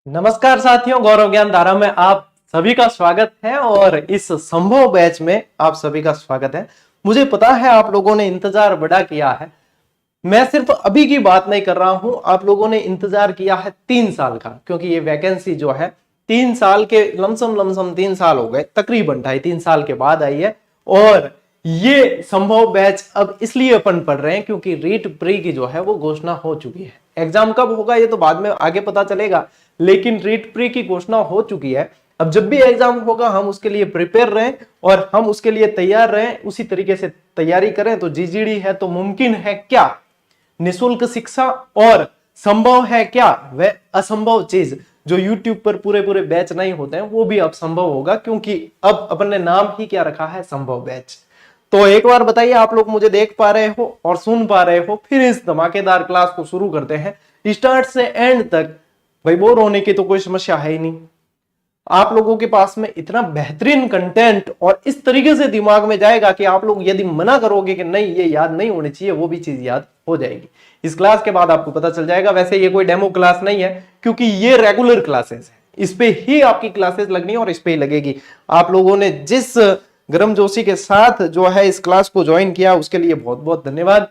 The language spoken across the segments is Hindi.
नमस्कार साथियों, गौरव ज्ञान धारा में आप सभी का स्वागत है और इस संभव बैच में आप सभी का स्वागत है। मुझे पता है आप लोगों ने इंतजार बड़ा किया है। मैं सिर्फ अभी की बात नहीं कर रहा हूं, आप लोगों ने इंतजार किया है 3 साल का, क्योंकि ये वैकेंसी जो है 3 साल के लमसम 3 साल हो गए, तकरीबन 2.5-3 साल के बाद आई है। और ये संभव बैच अब इसलिए अपन पढ़ रहे हैं क्योंकि रीट प्री की जो है वो घोषणा हो चुकी है। एग्जाम कब होगा ये तो बाद में आगे पता चलेगा, लेकिन रीट प्री की घोषणा हो चुकी है। अब जब भी एग्जाम होगा हम उसके लिए प्रिपेयर रहें और हम उसके लिए तैयार रहें, उसी तरीके से तैयारी करें। तो जीजीडी है तो मुमकिन है क्या, निशुल्क शिक्षा, और संभव है क्या वह असंभव चीज जो YouTube पर पूरे पूरे बैच नहीं होते हैं वो भी अब संभव होगा, क्योंकि अब अपन ने नाम ही क्या रखा है, संभव बैच। तो एक बार बताइए आप लोग मुझे देख पा रहे हो और सुन पा रहे हो? फिर इस धमाकेदार क्लास को शुरू करते हैं स्टार्ट से एंड तक। भाई बोर होने की तो कोई समस्या है ही नहीं। आप लोगों के पास में इतना बेहतरीन कंटेंट और इस तरीके से दिमाग में जाएगा कि आप लोग यदि मना करोगे कि नहीं ये याद नहीं होनी चाहिए, वो भी चीज याद हो जाएगी। इस क्लास के बाद आपको पता चल जाएगा। वैसे ये कोई डेमो क्लास नहीं है, क्योंकि ये रेगुलर क्लासेस है, इस पे ही आपकी क्लासेस लगनी है और इस पे ही लगेगी। आप लोगों ने जिस गर्मजोशी के साथ जो है इस क्लास को ज्वाइन किया उसके लिए बहुत बहुत धन्यवाद।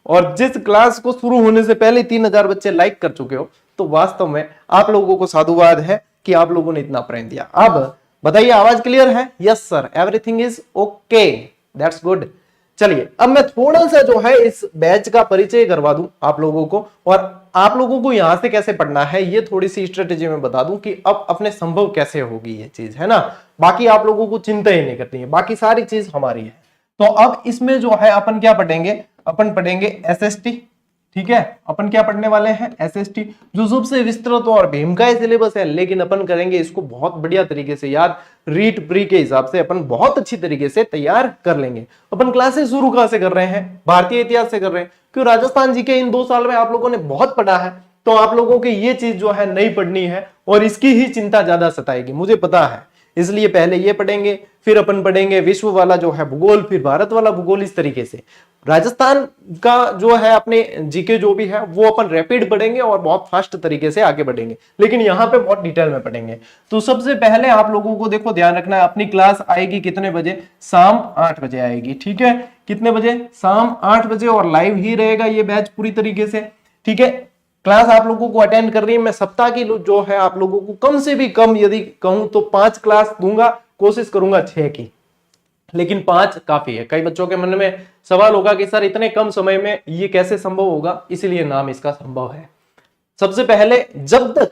और जिस क्लास को शुरू होने से पहले 3000 बच्चे लाइक कर चुके हो, तो वास्तव में आप लोगों को साधुवाद है कि आप लोगों ने इतना प्रेम दिया। अब बताइए, आवाज क्लियर है? Yes sir, everything is okay, that's good. चलिए अब मैं थोड़ा सा जो है इस बैच का परिचय करवा दूं आप लोगों को, और आप लोगों को यहां से कैसे पढ़ना है ये थोड़ी सी स्ट्रेटेजी में बता दूं कि अब अपने संभव कैसे होगी ये चीज, है ना। बाकी आप लोगों को चिंता ही नहीं करनी है, बाकी सारी चीज हमारी है। तो अब इसमें जो है अपन क्या पढ़ेंगे, अपन पढ़ेंगे एसएसटी। ठीक है, अपन क्या पढ़ने वाले हैं, एसएसटी, जो सबसे विस्तृत और भीमकाय सिलेबस है, लेकिन अपन करेंगे इसको बहुत बढ़िया तरीके से याद। रीट प्री के हिसाब से अपन बहुत अच्छी तरीके से तैयार कर लेंगे। अपन क्लासेस शुरू कहां से कर रहे हैं, भारतीय इतिहास से कर रहे हैं, क्यों राजस्थान जी के इन 2 साल में आप लोगों ने बहुत पढ़ा है, तो आप लोगों की ये चीज जो है नहीं पढ़नी है और इसकी ही चिंता ज्यादा सताएगी, मुझे पता है। इसलिए पहले ये पढ़ेंगे, फिर अपन पढ़ेंगे विश्व वाला जो है भूगोल, फिर भारत वाला भूगोल। इस तरीके से राजस्थान का जो है अपने जीके जो भी है वो अपन रैपिड पढ़ेंगे और बहुत फास्ट तरीके से आगे बढ़ेंगे, लेकिन यहाँ पे बहुत डिटेल में पढ़ेंगे। तो सबसे पहले आप लोगों को देखो ध्यान रखना है, अपनी क्लास आएगी कितने बजे, शाम 8 बजे आएगी। ठीक है, कितने बजे, शाम 8 बजे, और लाइव ही रहेगा ये बैच पूरी तरीके से। ठीक है, क्लास आप लोगों को अटेंड कर रही है। मैं सप्ताह की जो है आप लोगों को कम से भी कम यदि कहूं तो 5 क्लास दूंगा, कोशिश करूंगा 6 की, लेकिन 5 काफी है। कई बच्चों के मन में सवाल होगा कि सर इतने कम समय में ये कैसे संभव होगा, इसीलिए नाम इसका संभव है। सबसे पहले जब तक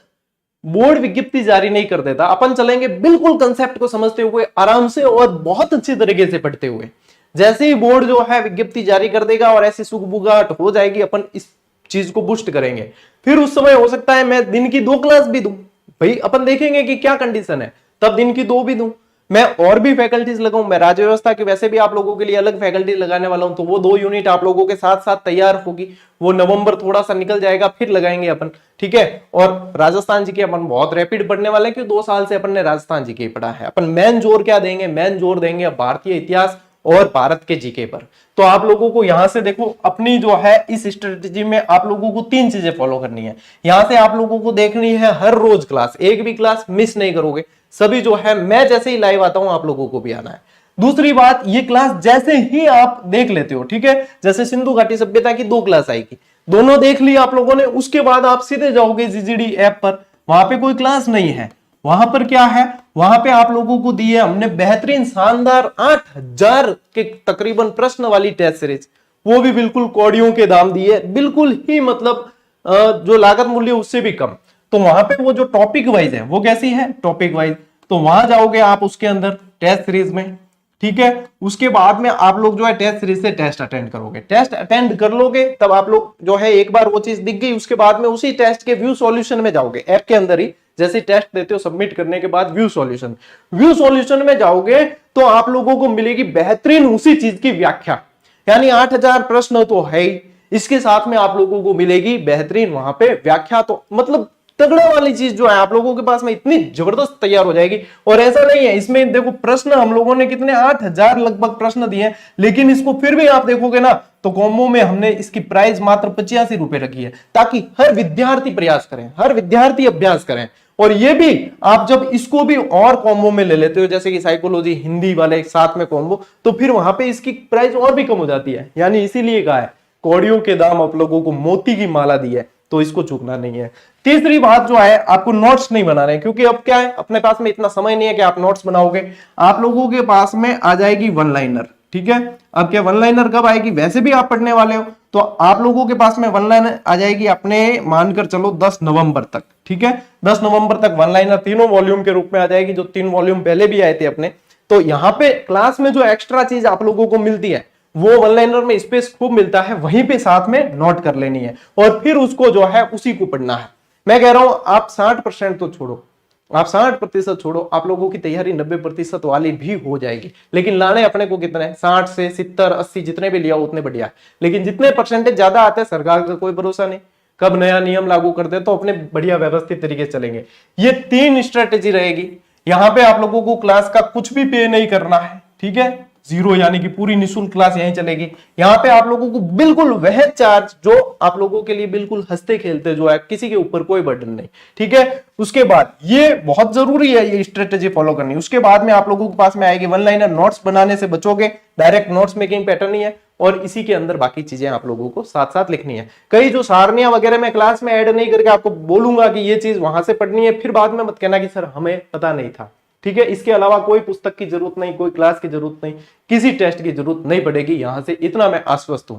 बोर्ड विज्ञप्ति जारी नहीं कर देता अपन चलेंगे बिल्कुल कंसेप्ट को समझते हुए, आराम से और बहुत अच्छी तरीके से पढ़ते हुए। जैसे ही बोर्ड जो है विज्ञप्ति जारी कर देगा और ऐसी सुगबुगाहट हो जाएगी, अपन इस चीज को बूस्ट करेंगे। फिर उस समय हो सकता है मैं दिन की 2 क्लास भी दूं, भाई अपन देखेंगे कि क्या कंडीशन है, तब दिन की 2 भी दूं, मैं और भी फैकल्टीज लगाऊं। मैं राज्य व्यवस्था की वैसे भी आप लोगों के लिए अलग फैकल्टी लगाने वाला हूं, तो वो 2 यूनिट आप लोगों के साथ साथ तैयार होगी। वो नवंबर थोड़ा सा निकल जाएगा, फिर लगाएंगे अपन। ठीक है, और राजस्थान जी के अपन बहुत रैपिड पढ़ने वाले हैं, क्योंकि 2 साल से अपन ने राजस्थान जी के पढ़ा है। अपन मेन जोर क्या देंगे, मेन जोर देंगे भारतीय इतिहास और भारत के जीके पर। तो आप लोगों को यहां से देखो, अपनी जो है इस स्ट्रेटेजी में आप लोगों को 3 चीजें फॉलो करनी है। यहां से आप लोगों को देखनी है हर रोज क्लास, एक भी क्लास मिस नहीं करोगे। सभी जो है मैं जैसे ही लाइव आता हूं आप लोगों को भी आना है। दूसरी बात, ये क्लास जैसे ही आप देख लेते हो, ठीक है, जैसे सिंधु घाटी सभ्यता की 2 क्लास आएगी, दोनों देख ली आप लोगों ने, उसके बाद आप सीधे जाओगे जीजीडी ऐप पर, वहां पे कोई क्लास नहीं है। वहां पर क्या है, वहां पे आप लोगों को दी है हमने बेहतरीन शानदार 8000 के तकरीबन प्रश्न वाली टेस्ट सीरीज, वो भी बिल्कुल कौड़ियों के दाम दिए, बिल्कुल ही मतलब जो लागत मूल्य उससे भी कम। तो वहां पे वो जो टॉपिक वाइज है वो कैसी है, टॉपिक वाइज, तो वहां जाओगे आप उसके अंदर टेस्ट सीरीज में। ठीक है, उसके बाद में आप लोग जो है टेस्ट सीरीज से टेस्ट अटेंड करोगे, टेस्ट अटेंड कर लोगे, तब आप लोग जो है एक बार वो चीज दिख गई, उसके बाद में उसी टेस्ट के व्यू सॉल्यूशन में जाओगे, ऐप के अंदर ही जैसे टेस्ट देते हो सबमिट करने के बाद व्यू सॉल्यूशन में जाओगे तो आप लोगों को मिलेगी बेहतरीन उसी चीज की व्याख्या। यानी 8000 प्रश्न तो है ही, इसके साथ में आप लोगों को मिलेगी बेहतरीन वहां पे व्याख्या। तो मतलब तगड़ा वाली चीज जो है आप लोगों के पास में इतनी जबरदस्त तैयार हो जाएगी। और ऐसा नहीं है, इसमें देखो प्रश्न हम लोगों ने कितने 8000 लगभग प्रश्न दिए हैं, लेकिन इसको फिर भी आप देखोगे ना तो कॉम्बो में हमने इसकी प्राइस मात्र 85 रुपए रखी है, ताकि हर विद्यार्थी प्रयास करें, हर विद्यार्थी अभ्यास करें और ये भी आप जब इसको भी और कॉम्बो में ले लेते हो, जैसे कि साइकोलॉजी हिंदी वाले साथ में कॉम्बो, तो फिर वहां पे इसकी प्राइस और भी कम हो जाती है। यानी इसीलिए कहा है कौड़ियों के दाम आप लोगों को मोती की माला दी है, तो इसको चूकना नहीं है। तीसरी बात जो है, आपको नोट्स नहीं बनाने, क्योंकि अब क्या है, अपने पास में इतना समय नहीं है कि आप नोट्स बनाओगे। आप लोगों के पास में आ जाएगी वन लाइनर, ठीक है। अब क्या वन लाइनर कब आएगी, वैसे भी आप पढ़ने वाले हो, तो आप लोगों के पास में वन लाइनर आ जाएगी अपने मानकर चलो 10 नवंबर तक, ठीक है। 10 नवंबर तक वन लाइनर तीनों वॉल्यूम के रूप में आ जाएगी, जो 3 वॉल्यूम पहले भी आए थे अपने। तो यहाँ पे क्लास में जो एक्स्ट्रा चीज आप लोगों को मिलती है, वो वन लाइनर में स्पेस खूब मिलता है, वहीं पे साथ में नोट कर लेनी है और फिर उसको जो है उसी को पढ़ना है। मैं कह रहा हूं आप 60% तो छोड़ो, आप 60% छोड़ो, आप लोगों की तैयारी 90% वाली भी हो जाएगी। लेकिन लाने अपने को कितने, 60 से 70 80 जितने भी लिया उतने बढ़िया है। लेकिन जितने परसेंटेज ज्यादा आते हैं, सरकार का कोई भरोसा नहीं, कब नया नियम लागू कर दे, तो अपने बढ़िया व्यवस्थित तरीके से चलेंगे। ये 3 स्ट्रेटेजी रहेगी। यहां पे आप लोगों को क्लास का कुछ भी पे नहीं करना है, ठीक है, 0, यानी कि पूरी निःशुल्क क्लास यहीं चलेगी। यहाँ पे आप लोगों को बिल्कुल वह चार्ज जो आप लोगों के लिए बिल्कुल हंसते खेलते जो है, किसी के ऊपर कोई बर्डन नहीं, ठीक है। उसके बाद ये बहुत जरूरी है ये स्ट्रेटेजी फॉलो करनी। उसके बाद में आप लोगों के पास में आएगी वन लाइनर, नोट्स बनाने से बचोगे, डायरेक्ट नोट्स मेकिंग पैटर्न ही है, और इसी के अंदर बाकी चीजें आप लोगों को साथ साथ लिखनी है। कई जो सारनियां वगैरह मैं क्लास में ऐड नहीं करके आपको बोलूंगा कि ये चीज वहां से पढ़नी है, फिर बाद में मत कहना कि सर हमें पता नहीं था, ठीक है। इसके अलावा कोई पुस्तक की जरूरत नहीं, कोई क्लास की जरूरत नहीं, किसी टेस्ट की जरूरत नहीं पड़ेगी यहां से, इतना मैं आश्वस्त हूं।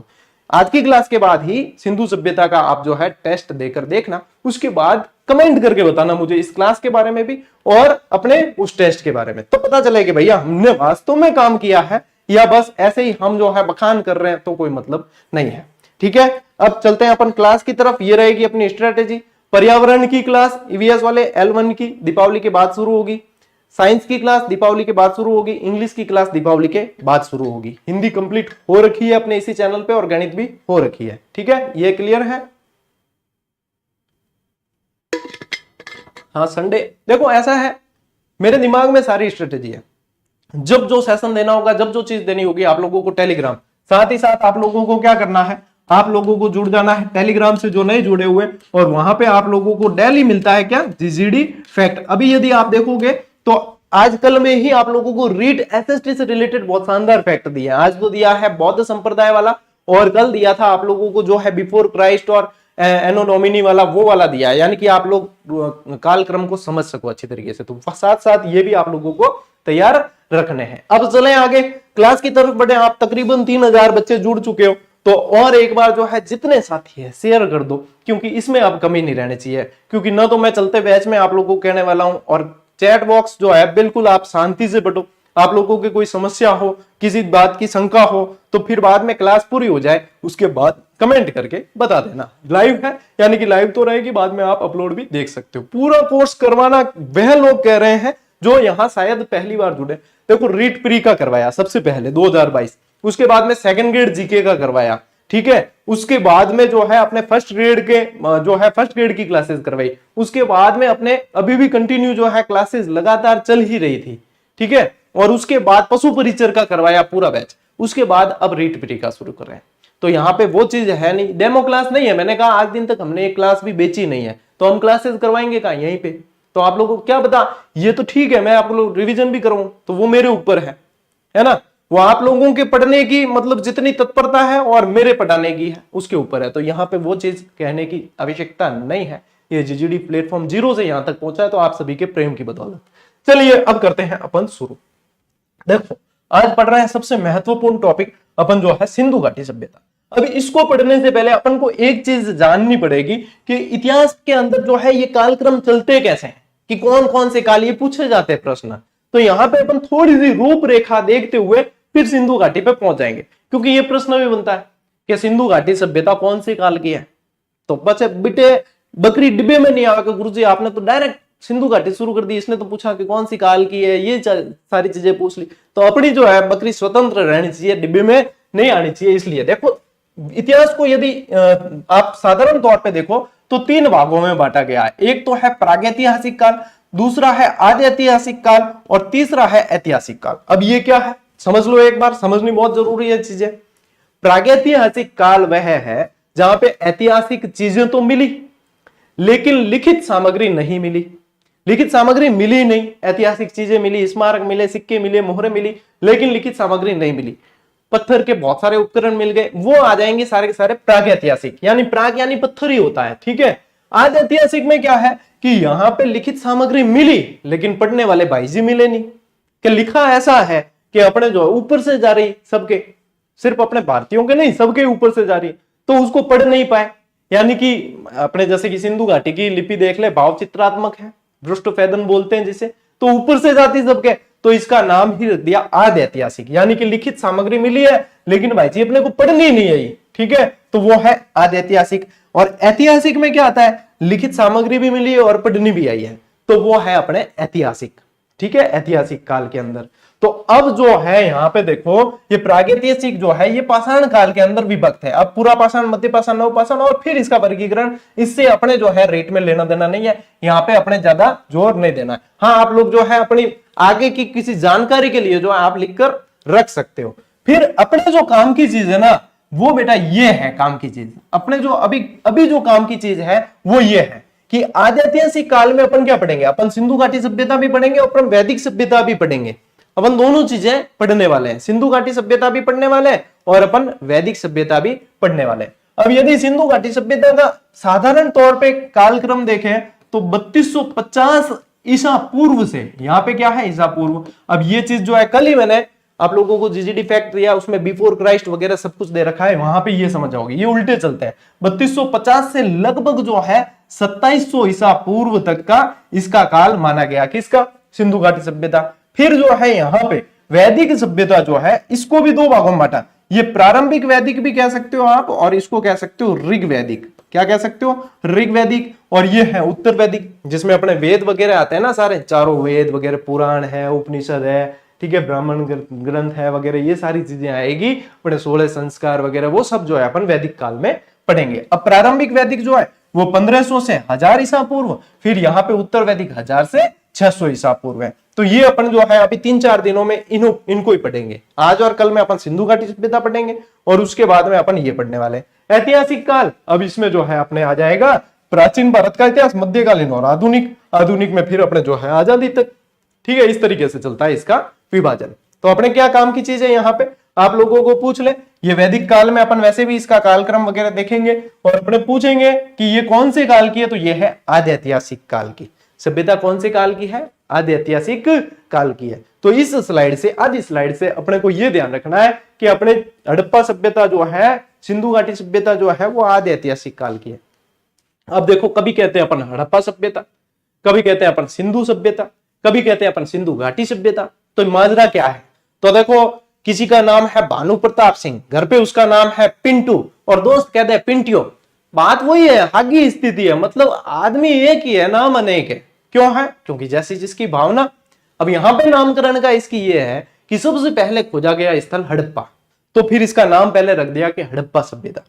आज की क्लास के बाद ही सिंधु सभ्यता का आप जो है टेस्ट देकर देखना, उसके बाद कमेंट करके बताना मुझे इस क्लास के बारे में भी और अपने उस टेस्ट के बारे में, तो पता चले कि भैया हमने वास्तव में काम किया है या बस ऐसे ही हम जो है बखान कर रहे हैं, तो कोई मतलब नहीं है, ठीक है। अब चलते हैं अपन क्लास की तरफ। ये रहेगी अपनी स्ट्रेटेजी। पर्यावरण की क्लास ईवीएस वाले L1 की दीपावली के बाद शुरू होगी, साइंस की क्लास दीपावली के बाद शुरू होगी, इंग्लिश की क्लास दीपावली के बाद शुरू होगी। हिंदी कंप्लीट हो रखी है अपने इसी चैनल पे और गणित भी हो रखी है, ठीक है, ये क्लियर है। हाँ संडे देखो ऐसा है, मेरे दिमाग में सारी स्ट्रेटेजी है। जब जो सेशन देना होगा, जब जो चीज देनी होगी, आप लोगों को टेलीग्राम, साथ ही साथ आप लोगों को क्या करना है, आप लोगों को जुड़ जाना है टेलीग्राम से, जो नए जुड़े हुए, और वहां पे आप लोगों को डेली मिलता है क्या, जीजीडी फैक्ट। अभी यदि आप देखोगे तो आजकल में ही आप लोगों को रीड एसएसटी से रिलेटेड बहुत शानदार फैक्ट दिया है। आज तो दिया है बौद्ध संप्रदाय वाला, और कल दिया था आप लोगों को जो है बिफोर क्राइस्ट और एनो डोमिनी वाला, वो वाला दिया है, यानी कि आप लोग कालक्रम को समझ सको अच्छी तरीके से। तो साथ साथ ये भी आप लोगों को तैयार रखने हैं। अब चले आगे क्लास की तरफ बढ़े। आप तकरीबन 3000 बच्चे जुड़ चुके हो, तो और एक बार जो है जितने साथी है शेयर कर दो, क्योंकि इसमें अब कमी नहीं रहनी चाहिए। क्योंकि न तो मैं चलते बैच में आप लोगों को कहने वाला हूं, और चैट बॉक्स जो है बिल्कुल आप शांति से बटो। आप लोगों की कोई समस्या हो, किसी बात की शंका हो, तो फिर बाद में क्लास पूरी हो जाए उसके बाद कमेंट करके बता देना। लाइव है, यानी कि लाइव तो रहेगी, बाद में आप अपलोड भी देख सकते हो। पूरा कोर्स करवाना वह लोग कह रहे हैं जो यहाँ शायद पहली बार जुड़े। देखो रीट प्री का करवाया सबसे पहले 2022, उसके बाद में सेकंड ग्रेड जीके का करवाया, ठीक है। उसके बाद में जो है अपने फर्स्ट ग्रेड के जो है फर्स्ट ग्रेड की क्लासेस करवाई। उसके बाद में अपने अभी भी कंटिन्यू जो है क्लासेस लगातार चल ही रही थी, ठीक है। और उसके बाद पशु परिचर का करवाया पूरा बैच। उसके बाद अब रीट प्री का शुरू कर रहे हैं। तो यहाँ पे वो चीज है नहीं, डेमो क्लास नहीं है। मैंने कहा आज दिन तक हमने एक क्लास भी बेची नहीं है, तो हम क्लासेस करवाएंगे कहाँ, यहीं पे। तो आप लोगों को क्या पता, ये तो ठीक है मैं आप लोग रिवीजन भी करूं, तो वो मेरे ऊपर है ना। वो आप लोगों के पढ़ने की मतलब जितनी तत्परता है और मेरे पढ़ाने की है उसके ऊपर है। तो यहाँ पे वो चीज कहने की आवश्यकता नहीं है। ये जीजीडी प्लेटफॉर्म 0 से यहां तक पहुंचा है, तो आप सभी के प्रेम की बदौलत। चलिए अब करते हैं अपन शुरू। देखो आज पढ़ रहे हैं सबसे महत्वपूर्ण टॉपिक अपन जो है सिंधु घाटी सभ्यता। अभी इसको पढ़ने से पहले अपन को एक चीज जाननी पड़ेगी कि इतिहास के अंदर जो है ये कालक्रम चलते कैसे हैं, कि कौन कौन से काल ये पूछे जाते हैं प्रश्न। तो यहाँ पे अपन थोड़ी सी रूपरेखा देखते हुए फिर सिंधु घाटी पे पहुंच जाएंगे, क्योंकि ये प्रश्न भी बनता है कि सिंधु घाटी सभ्यता कौन से काल की है। तो बच्चे बेटे बकरी डिब्बे में नहीं आवे गुरुजी आपने तो डायरेक्ट सिंधु घाटी शुरू कर दी। इसने तो पूछा कि कौन सी काल की है, ये सारी चीजें पूछ ली। तो अपनी जो है बकरी स्वतंत्र रहनी चाहिए, डिब्बे में नहीं आनी चाहिए। इसलिए देखो इतिहास को यदि आप साधारण तौर पे देखो तो 3 भागों में बांटा गया है। एक तो है प्रागैतिहासिक काल, दूसरा है आदि ऐतिहासिक काल, और तीसरा है ऐतिहासिक काल। अब ये क्या है समझ लो एक बार, समझनी बहुत जरूरी है चीजें। प्रागैतिहासिक काल वह है जहां पे ऐतिहासिक चीजें तो मिली लेकिन लिखित सामग्री नहीं मिली। लिखित सामग्री मिली नहीं, ऐतिहासिक चीजें मिली, स्मारक मिले, सिक्के मिले, मोहरें मिली, लेकिन लिखित सामग्री नहीं मिली। पत्थर के बहुत सारे उपकरण मिल गए, वो आ जाएंगे सारे के सारे प्रागैतिहासिक, यानी प्राग यानी पत्थर ही होता है, ठीक है। आज ऐतिहासिक में क्या है कि यहां पे लिखित सामग्री मिली लेकिन पढ़ने वाले भाई जी मिले नहीं, कि लिखा ऐसा है कि अपने जो ऊपर से जा रही, सबके, सिर्फ अपने भारतीयों के नहीं, सबके ऊपर से जा रही, तो उसको पढ़ नहीं पाए। यानी कि अपने जैसे कि सिंधु घाटी की लिपि देख ले, भाव चित्रात्मक है, पृष्ठभेदन बोलते हैं जिसे, तो ऊपर से जाती सबके, तो इसका नाम ही रख दिया आदि ऐतिहासिक। यानी कि लिखित सामग्री मिली है लेकिन भाई जी अपने को पढ़नी नहीं आई, ठीक है, तो वो है आदि ऐतिहासिक। और ऐतिहासिक में क्या आता है, लिखित सामग्री भी मिली है और पढ़नी भी आई है, तो वो है अपने ऐतिहासिक, ठीक है, ऐतिहासिक काल के अंदर। तो अब जो है यहाँ पे देखो, ये प्रागैतिहासिक जो है ये पाषाण काल के अंदर विभक्त है। अब पूरा पाषाण, मध्य पाषाण, नव पाषाण और फिर इसका वर्गीकरण, इससे अपने जो है रेट में लेना देना नहीं है, यहाँ पे अपने ज्यादा जोर नहीं देना है। हाँ, आप लोग जो है अपनी आगे की किसी जानकारी के लिए जो है आप लिखकर रख सकते हो। फिर अपने जो काम की चीज है ना, वो बेटा ये है काम की चीज। अपने जो अभी जो काम की चीज है वो ये है कि आदि ऐतिहासिक काल में अपन क्या पढ़ेंगे, अपन सिंधु घाटी सभ्यता भी पढ़ेंगे और अपन वैदिक सभ्यता भी पढ़ेंगे। अपन दोनों चीजें पढ़ने वाले हैं, सिंधु घाटी सभ्यता भी पढ़ने वाले हैं और अपन वैदिक सभ्यता भी पढ़ने वाले हैं। अब यदि सिंधु घाटी सभ्यता का साधारण तौर पे कालक्रम देखें तो 3250 ईसा पूर्व से, यहाँ पे क्या है ईसा पूर्व। अब ये चीज जो है, कल ही मैंने आप लोगों को जीजीडी फैक्ट दिया, उसमें बिफोर क्राइस्ट वगैरह सब कुछ दे रखा है, वहां पे ये समझ जाओगे, ये उल्टे चलते हैं। 3250 से लगभग जो है 2700 ईसा पूर्व तक का इसका काल माना गया, किसका, सिंधु घाटी सभ्यता। फिर जो है यहाँ पे वैदिक सभ्यता जो है, इसको भी दो भागों में बांटा, ये प्रारंभिक वैदिक भी कह सकते हो आप और इसको कह सकते हो ऋग्वैदिक। क्या कह सकते हो, ऋग्वैदिक। और ये है उत्तर वैदिक, जिसमें अपने वेद वगैरह आते हैं ना, सारे चारों वेद वगैरह, पुराण है, उपनिषद है, ठीक है, ब्राह्मण ग्रंथ है वगैरह, ये सारी चीजें आएगी, अपने 16 संस्कार वगैरह, वो सब जो है अपन वैदिक काल में पढ़ेंगे। अब प्रारंभिक वैदिक जो है वो 1500 से 1000 ईसा पूर्व, फिर यहाँ पे उत्तर वैदिक 1000 से 600 ईसा पूर्व है। तो ये अपन जो है अभी 3-4 दिनों में इनको ही पढ़ेंगे। आज और कल में अपन सिंधु घाटी सभ्यता पढ़ेंगे और उसके बाद में अपन ये पढ़ने वाले हैं ऐतिहासिक काल। अब इसमें जो है अपने आ जाएगा प्राचीन भारत का इतिहास, मध्यकालीन और आधुनिक, आधुनिक में फिर अपने जो है आजादी तक, ठीक है, इस तरीके से चलता है इसका विभाजन। तो अपने क्या काम की चीज है, यहाँ पे आप लोगों को पूछ ले, ये वैदिक काल में अपन वैसे भी इसका कालक्रम वगैरह देखेंगे और अपने पूछेंगे कि ये कौन से काल की है, तो ये है आदि ऐतिहासिक काल की सभ्यता। कौन से काल की है, आदि ऐतिहासिक काल की है। तो इस स्लाइड से, आदि स्लाइड से अपने को यह ध्यान रखना है कि अपने हड़प्पा सभ्यता जो है, सिंधु घाटी सभ्यता जो है वो आदि ऐतिहासिक काल की है। अब देखो, कभी कहते हैं अपन हड़प्पा सभ्यता, कभी कहते हैं अपन सिंधु सभ्यता, कभी कहते हैं अपन सिंधु घाटी सभ्यता। तो माजरा क्या है, तो देखो, किसी का नाम है भानु प्रताप सिंह, घर पे उसका नाम है पिंटू और दोस्त कहते हैं पिंटियो। बात वही है, आगे स्थिति है, मतलब आदमी एक ही है, नाम अनेक है। क्यों है, क्योंकि जैसी जिसकी भावना। अब यहां पे नामकरण का इसकी ये है कि सबसे पहले खोजा गया स्थल हड़प्पा, तो फिर इसका नाम पहले रख दिया कि हड़प्पा सभ्यता।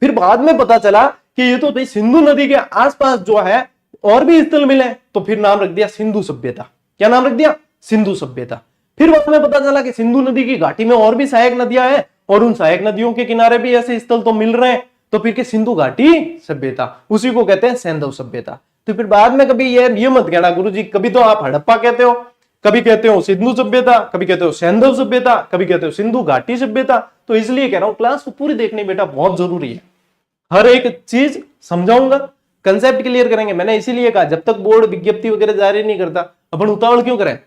फिर बाद में पता चला कि ये तो भाई सिंधु नदी के आसपास जो है और भी स्थल मिले, तो फिर नाम रख दिया सिंधु सभ्यता। क्या नाम रख दिया, सिंधु सभ्यता। फिर बाद में पता चला कि सिंधु नदी की घाटी में और भी सहायक नदियां हैं और उन सहायक नदियों के किनारे भी ऐसे स्थल तो मिल रहे हैं, तो फिर के सिंधु घाटी सभ्यता, उसी को कहते हैं सैंधव सभ्यता। तो फिर बाद में कभी ये मत कहना गुरुजी, कभी तो आप हड़प्पा कहते हो, कभी कहते हो सिंधु सभ्यता, कभी कहते हो सैंधव सभ्यता, कभी कहते हो सिंधु घाटी सभ्यता। तो इसलिए कह रहा हूं क्लास को पूरी देखनी बेटा बहुत जरूरी है, हर एक चीज समझाऊंगा, कंसेप्ट क्लियर करेंगे। मैंने इसीलिए कहा जब तक बोर्ड विज्ञप्ति वगैरह जारी नहीं करता अपन उतावल क्यों करें।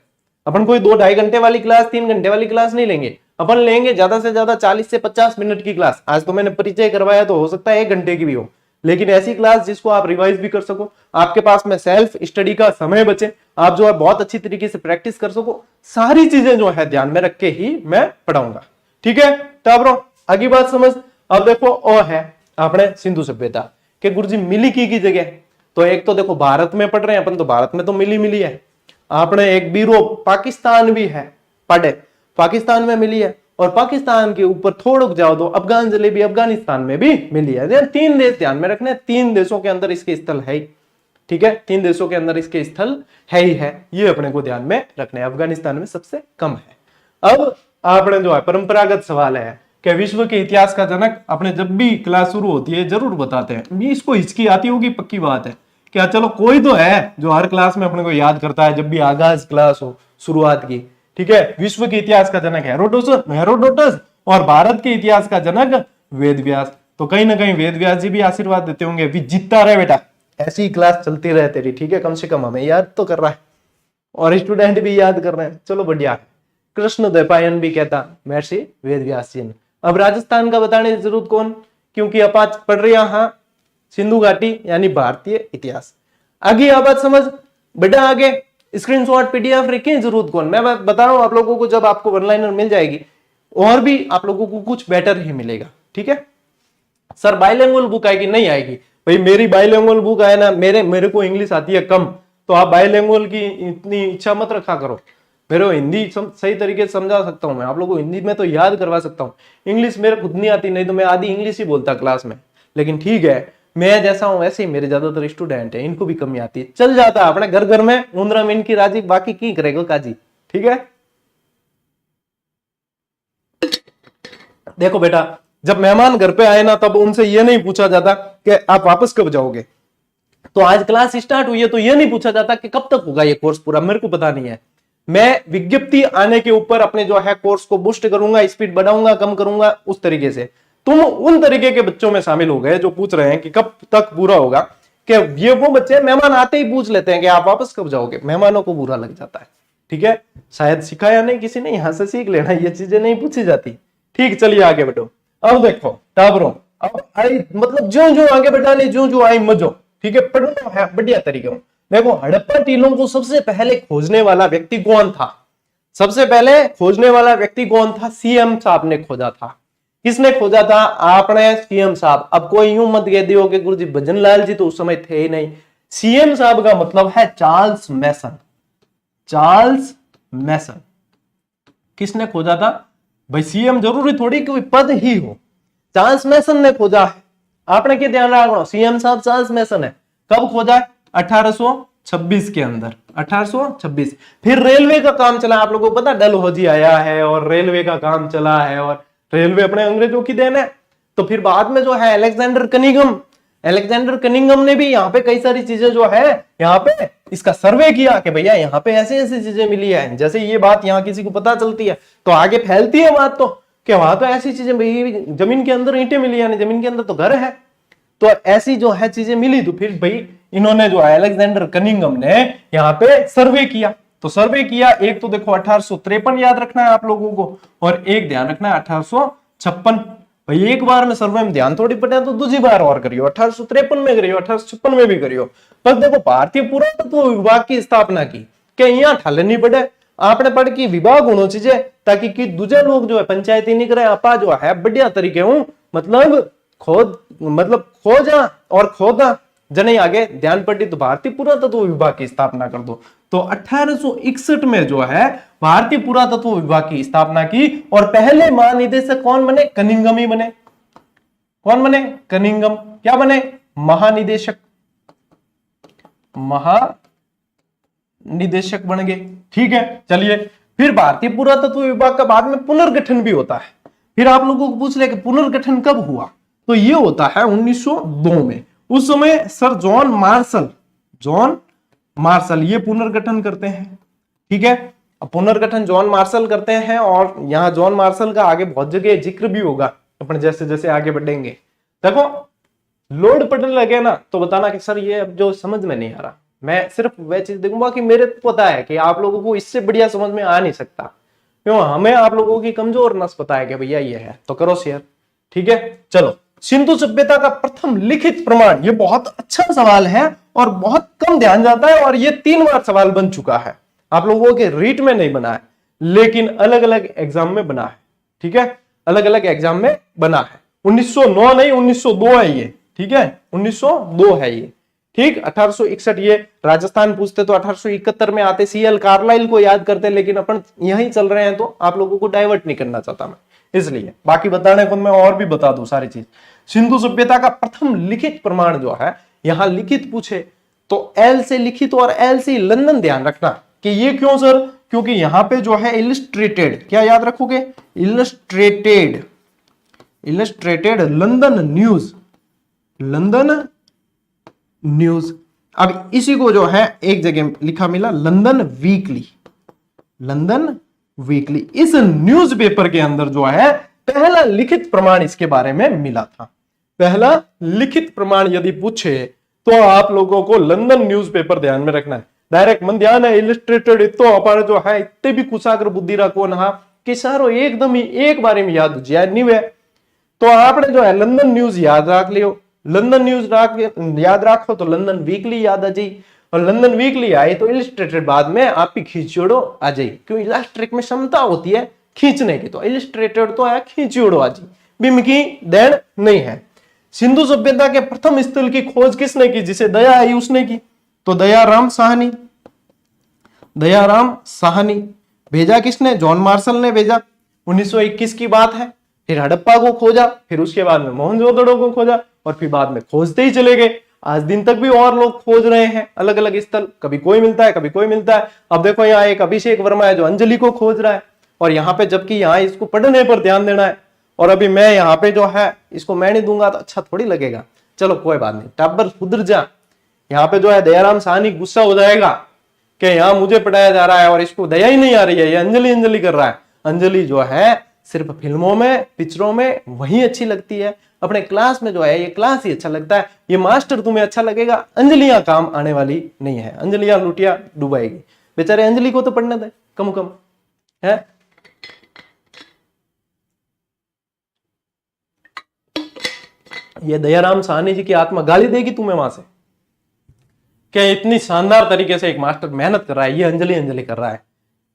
अपन कोई 2-2.5 घंटे वाली क्लास, 3 घंटे वाली क्लास नहीं लेंगे, अपन लेंगे ज्यादा से ज्यादा 40 से 50 मिनट की क्लास। आज तो मैंने परिचय करवाया तो हो सकता है 1 घंटे की भी हो, लेकिन ऐसी क्लास जिसको आप रिवाइज भी कर सको, आपके पास में सेल्फ स्टडी का समय बचे, आप जो है बहुत अच्छी तरीके से प्रैक्टिस कर सको, सारी चीजें जो है ध्यान में रख के ही मैं पढ़ाऊंगा। ठीक है, तो आगे बात समझ। अब देखो ओ है अपने सिंधु सभ्यता के गुरुजी मिली की जगह, तो एक तो देखो भारत में पढ़ रहे हैं अपन, तो भारत में तो मिली है। आपने एक बीरो पाकिस्तान भी है पढ़े, पाकिस्तान में मिली है, और पाकिस्तान के ऊपर थोड़ा जाओ तो अफगान जलेबी अफगानिस्तान में भी मिली है। 3 देश ध्यान में रखने, 3 देशों के अंदर इसके स्थल है, ठीक है, 3 देशों के अंदर इसके स्थल है ही है, ये अपने को ध्यान में रखने। अफगानिस्तान में सबसे कम है। अब आपने जो है परंपरागत सवाल है कि विश्व के इतिहास का जनक, अपने जब भी क्लास शुरू होती है जरूर बताते हैं, इसको हिचकी आती होगी, पक्की बात है क्या चलो कोई तो है जो हर क्लास में अपने को याद करता है जब भी आगाज क्लास हो, शुरुआत की। ठीक है, विश्व के इतिहास का जनक हेरोडोटस और भारत के इतिहास का जनक वेद व्यास। तो कहीं ना कहीं वेद व्यास जी भी आशीर्वाद देते होंगे, भी जीतता रहे बेटा, ऐसी क्लास चलती रहे तेरी। ठीक है, कम से कम हमें याद तो कर रहा है और स्टूडेंट भी याद कर रहे हैं, चलो बढ़िया। कृष्ण द्वैपायन भी कहता महर्षि वेद व्यास जी ने। अब राजस्थान का बताने की जरूरत कौन, क्योंकि अब आज पढ़ रहे हैं सिंधु घाटी यानी भारतीय इतिहास। आगे अब बात समझ बेटा, आगे स्क्रीनशॉट पीडीएफ रखी जरूरत कौन। मैं बता रहा हूं आप लोगों को, जब आपको वनलाइनर मिल जाएगी और भी आप लोगों को कुछ बेटर ही मिलेगा। ठीक है सर, बाइलिंगुअल बुक आएगी नहीं आएगी, भाई मेरी बाइलिंगुअल बुक आए ना, मेरे को इंग्लिश आती है कम, तो आप बाइलिंगुअल की इतनी इच्छा मत रखा करो। मेरे को हिंदी सही तरीके से समझा सकता हूं, मैं आप लोगों को हिंदी में तो याद करवा सकता हूँ। इंग्लिश मेरे खुद नहीं आती, नहीं तो मैं आधी इंग्लिश ही बोलता क्लास में। लेकिन ठीक है, मैं जैसा हूं वैसे ही मेरे ज्यादातर स्टूडेंट है, इनको भी कमी आती है, चल जाता है अपने घर घर में उंदरा में इनकी राजी, बाकी की करेगा काजी। ठीक है, देखो बेटा, जब मेहमान घर पे आए ना तब उनसे ये नहीं पूछा जाता कि आप वापस कब जाओगे। तो आज क्लास स्टार्ट हुई है तो ये नहीं पूछा जाता कि कब तक होगा ये कोर्स पूरा, मेरे को पता नहीं है। मैं विज्ञप्ति आने के ऊपर अपने जो है कोर्स को बूस्ट करूंगा, स्पीड बढ़ाऊंगा, कम करूंगा, उस तरीके से। तुम उन तरीके के बच्चों में शामिल हो गए जो पूछ रहे हैं कि कब तक पूरा होगा, कि ये वो बच्चे मेहमान आते ही पूछ लेते हैं कि आप वापस कब जाओगे। मेहमानों को बुरा लग जाता है। ठीक है, शायद सिखाया नहीं किसी ने, यहां से सीख लेना, ये चीजें नहीं पूछी जाती। ठीक, चलिए आगे बढ़ो। अब देखो टाबरों, अब आई मतलब जो जो आगे बढ़ाने जो जो आई मजो। ठीक है, पढ़ना है बढ़िया तरीके से। देखो हड़प्पा टीलों को सबसे पहले खोजने वाला व्यक्ति कौन था? सबसे पहले खोजने वाला व्यक्ति कौन था? सीएम साहब ने खोजा था। किसने खोजा था? आपने, सीएम साहब। अब कोई यूं मत कह दियो कि गुरुजी भजन लाल जी तो उस समय थे ही नहीं। सीएम साहब का मतलब है चार्ल्स मैसन। चार्ल्स मैसन किसने खोजा था? भाई सीएम जरूरी थोड़ी कोई पद ही हो, चार्ल्स मैसन ने खोजा है। आपने क्या ध्यान रखना, सीएम साहब चार्ल्स मैसन है। कब खोजा है? 1826 के अंदर, 1826। फिर रेलवे का काम चला, आप लोगों को पता डलहौजी आया है और रेलवे का काम चला है, और रेलवे अपने अंग्रेजों की देन है। तो फिर बाद में जो है अलेक्जेंडर कनिंगम ने भी यहाँ पे कई सारी चीजें जो है यहाँ पे इसका सर्वे किया कि भैया यहाँ पे ऐसे ऐसी चीजें मिली है। जैसे ये बात यहाँ किसी को पता चलती है तो आगे फैलती है बात, तो कि वहां तो ऐसी चीजें, भाई जमीन के अंदर ईंटें मिली, यानी जमीन के अंदर तो घर है, तो ऐसी जो है चीजें मिली। तो फिर भाई इन्होंने जो है अलेक्जेंडर कनिंगम ने यहाँ पे सर्वे किया। तो सर्वे किया, एक तो देखो 1853 याद रखना है आप लोगों को, और एक ध्यान रखना है 1856। भाई एक बार में सर्वे में ध्यान थोड़ी पड़े तो दूसरी बार और करियो, 1853 में करियो, 1856 में भी करियो। पर देखो भारतीय पुरातत्व विभाग की स्थापना की, क्या यहाँ ठाले नहीं पड़े? आपने पढ़ की विभाग होना चाहिए ताकि कि दूसरे लोग जो है पंचायती नहीं करे, आपा जो है बढ़िया तरीके हूं, मतलब खोजा और खोदा जने आगे ध्यान पड़ी तो भारतीय पुरातत्व विभाग की स्थापना कर दो। तो 1861 में जो है भारतीय पुरातत्व विभाग की स्थापना की, और पहले महानिदेशक कौन बने? कनिंगम ही बने। कौन बने? कनिंगम। क्या बने? महानिदेशक बन गए। ठीक है, चलिए फिर भारतीय पुरातत्व विभाग का बाद में पुनर्गठन भी होता है। फिर आप लोगों को पूछ ले कि पुनर्गठन कब हुआ, तो ये होता है 1902 में। उस समय सर जॉन मार्शल ये पुनर्गठन करते हैं। ठीक है, अब पुनर्गठन जॉन मार्शल करते हैं, और यहाँ जॉन मार्शल का आगे बहुत जगह जिक्र भी होगा अपन जैसे जैसे आगे बढ़ेंगे। देखो लोड पढ़ने लगे ना तो बताना कि सर ये अब जो समझ में नहीं आ रहा, मैं सिर्फ वह चीज देखूंगा कि मेरे को पता है कि आप लोगों को इससे बढ़िया समझ में आ नहीं सकता, क्यों? हमें आप लोगों की कमजोर नस पता है कि भैया ये है, तो करो शेयर। ठीक है, चलो सिंधु सभ्यता का प्रथम लिखित प्रमाण, ये बहुत अच्छा सवाल है और बहुत कम ध्यान जाता है, और ये 3 बार सवाल बन चुका है। आप लोगों के रीट में नहीं बना है, लेकिन अलग अलग एग्जाम में बना है। ठीक है, अलग अलग एग्जाम में बना है। 1909 नहीं 1902 है ये। ठीक है, 1902 है ये। ठीक, 1861 ये राजस्थान पूछते तो 1871 में आते, सीएल कार्लाइल को याद करते, लेकिन अपन यहीं चल रहे हैं तो आप लोगों को डाइवर्ट नहीं करना चाहता मैं, इसलिए बाकी बताने को मैं और भी बता दूं सारी चीज। सिंधु सभ्यता का प्रथम लिखित प्रमाण जो है, यहां लिखित पूछे तो एल से लिखित और एल से लंदन ध्यान रखना कि ये क्यों सर, क्योंकि यहां पे जो है इलस्ट्रेटेड, क्या याद रखोगे? इलस्ट्रेटेड लंदन न्यूज अब इसी को जो है एक जगह लिखा मिला लंदन वीकली, लंदन वीकली। इस न्यूज़पेपर के अंदर जो है पहला लिखित प्रमाण इसके बारे में मिला था। पहला लिखित प्रमाण यदि पूछे तो आप लोगों को लंदन न्यूज़पेपर ध्यान में रखना है। डायरेक्ट मन ध्यान है इलिस्ट्रेटेड तो अपार जो है इतने भी कुशाग्र बुद्धि रखो ना कि सारो एकदम ही एक बारे में याद जाए नहीं वे। तो आपने जो है लंदन न्यूज याद रख लियो, लंदन न्यूज याद रखो तो लंदन वीकली याद आ जाए, और लंदन वीकली आए तो इलिस्ट्रेटेड बाद में आप ही खींचोड़ो आ जाए, क्यों इलास्ट्रिक में क्षमता होती है खींचने की, तो इलिस्ट्रेटेड तो है खींचोड़ो आ जाए, बिम की देन नहीं है। सिंधु सभ्यता के प्रथम स्थल की खोज किसने की, जिसे दया आई उसने की, तो दयाराम साहनी, दयाराम साहनी। भेजा किसने, जॉन मार्शल ने भेजा, 1921 की बात है। फिर हड़प्पा को खोजा, फिर उसके बाद में मोहनजोदड़ो को खोजा, और फिर बाद में खोजते ही चले गए। आज दिन तक भी और लोग खोज रहे हैं अलग अलग स्थल, कभी कोई मिलता है कभी कोई मिलता है। अब देखो यहाँ एक अभिषेक वर्मा है जो अंजलि को खोज रहा है, और यहाँ पे जबकि यहाँ इसको पढ़ने पर ध्यान देना है, और अभी मैं यहाँ पे जो है इसको मैं नहीं दूंगा तो अच्छा थोड़ी लगेगा। चलो कोई बात नहीं, टब्बर सुधर जा। यहाँ पे जो है दयाराम साहनी गुस्सा हो जाएगा कि यहाँ मुझे पढ़ाया जा रहा है और इसको दया ही नहीं आ रही है, ये अंजलि अंजलि कर रहा है। अंजलि जो है सिर्फ फिल्मों में पिक्चरों में वही अच्छी लगती है, अपने क्लास में जो है ये क्लास ही अच्छा लगता है, ये मास्टर तुम्हें अच्छा लगेगा, अंजलियां काम आने वाली नहीं है, अंजलियां लुटिया डुबाएगी। बेचारे अंजलि को तो पढ़ने दे कम कम है। ये दयाराम साहनी जी की आत्मा गाली देगी तुम्हें वहां से, क्या इतनी शानदार तरीके से एक मास्टर मेहनत कर रहा है, ये अंजलि अंजलि कर रहा है,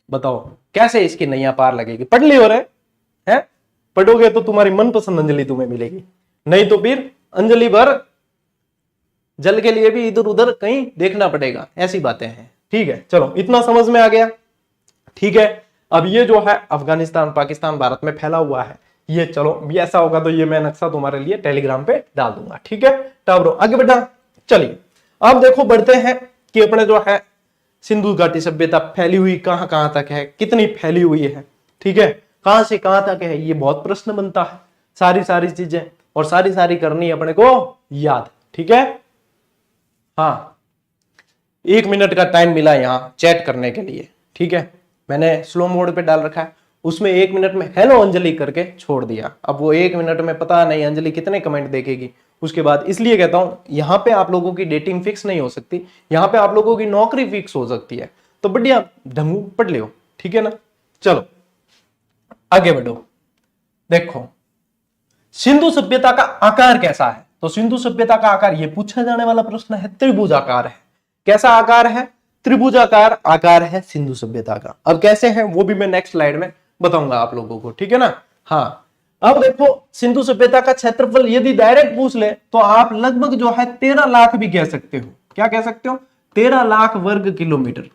बताओ कैसे इसकी नैया पार लगेगी। पढ़ ली हो रहे हैं, पढ़ोगे तो तुम्हारी मनपसंद अंजलि तुम्हें मिलेगी, नहीं तो फिर अंजलि भर जल के लिए भी इधर उधर कहीं देखना पड़ेगा, ऐसी बातें हैं। ठीक है, चलो इतना समझ में आ गया। ठीक है, अब ये जो है अफगानिस्तान पाकिस्तान भारत में फैला हुआ है, ये चलो भी ऐसा होगा तो ये मैं नक्शा तुम्हारे लिए टेलीग्राम पे डाल दूंगा। ठीक है टाबरो, आगे बढ़ा। चलिए अब देखो बढ़ते हैं कि अपने जो है सिंधु घाटी सभ्यता फैली हुई कहां कहां तक है, कितनी फैली हुई है, ठीक है, कहां से कहां तक है, ये बहुत प्रश्न बनता है। सारी सारी चीजें और सारी सारी करनी अपने को याद। ठीक है, हाँ 1 मिनट का टाइम मिला यहां चैट करने के लिए। ठीक है, मैंने स्लो मोड पे डाल रखा है, उसमें 1 मिनट में हेलो अंजलि करके छोड़ दिया। अब वो 1 मिनट में पता नहीं अंजलि कितने कमेंट देखेगी उसके बाद, इसलिए कहता हूं यहां पे आप लोगों की डेटिंग फिक्स नहीं हो सकती, यहां पे आप लोगों की नौकरी फिक्स हो सकती है। तो बढ़िया ढंगू पढ़ लियो, ठीक है ना। चलो आगे बढ़ो। देखो सिंधु सभ्यता का आकार कैसा है, तो सिंधु सभ्यता का आकार ये पूछा जाने वाला प्रश्न है, त्रिभुजाकार है। कैसा आकार है, त्रिभुजाकार आकार है सिंधु सभ्यता का। अब कैसे है वो भी मैं नेक्स्ट स्लाइड में बताऊंगा आप लोगों को, ठीक है ना। हाँ अब देखो सिंधु सभ्यता का क्षेत्रफल यदि डायरेक्ट पूछ ले तो आप लगभग जो है 13 लाख भी कह सकते हो। क्या कह सकते हो, 13 लाख वर्ग किलोमीटर,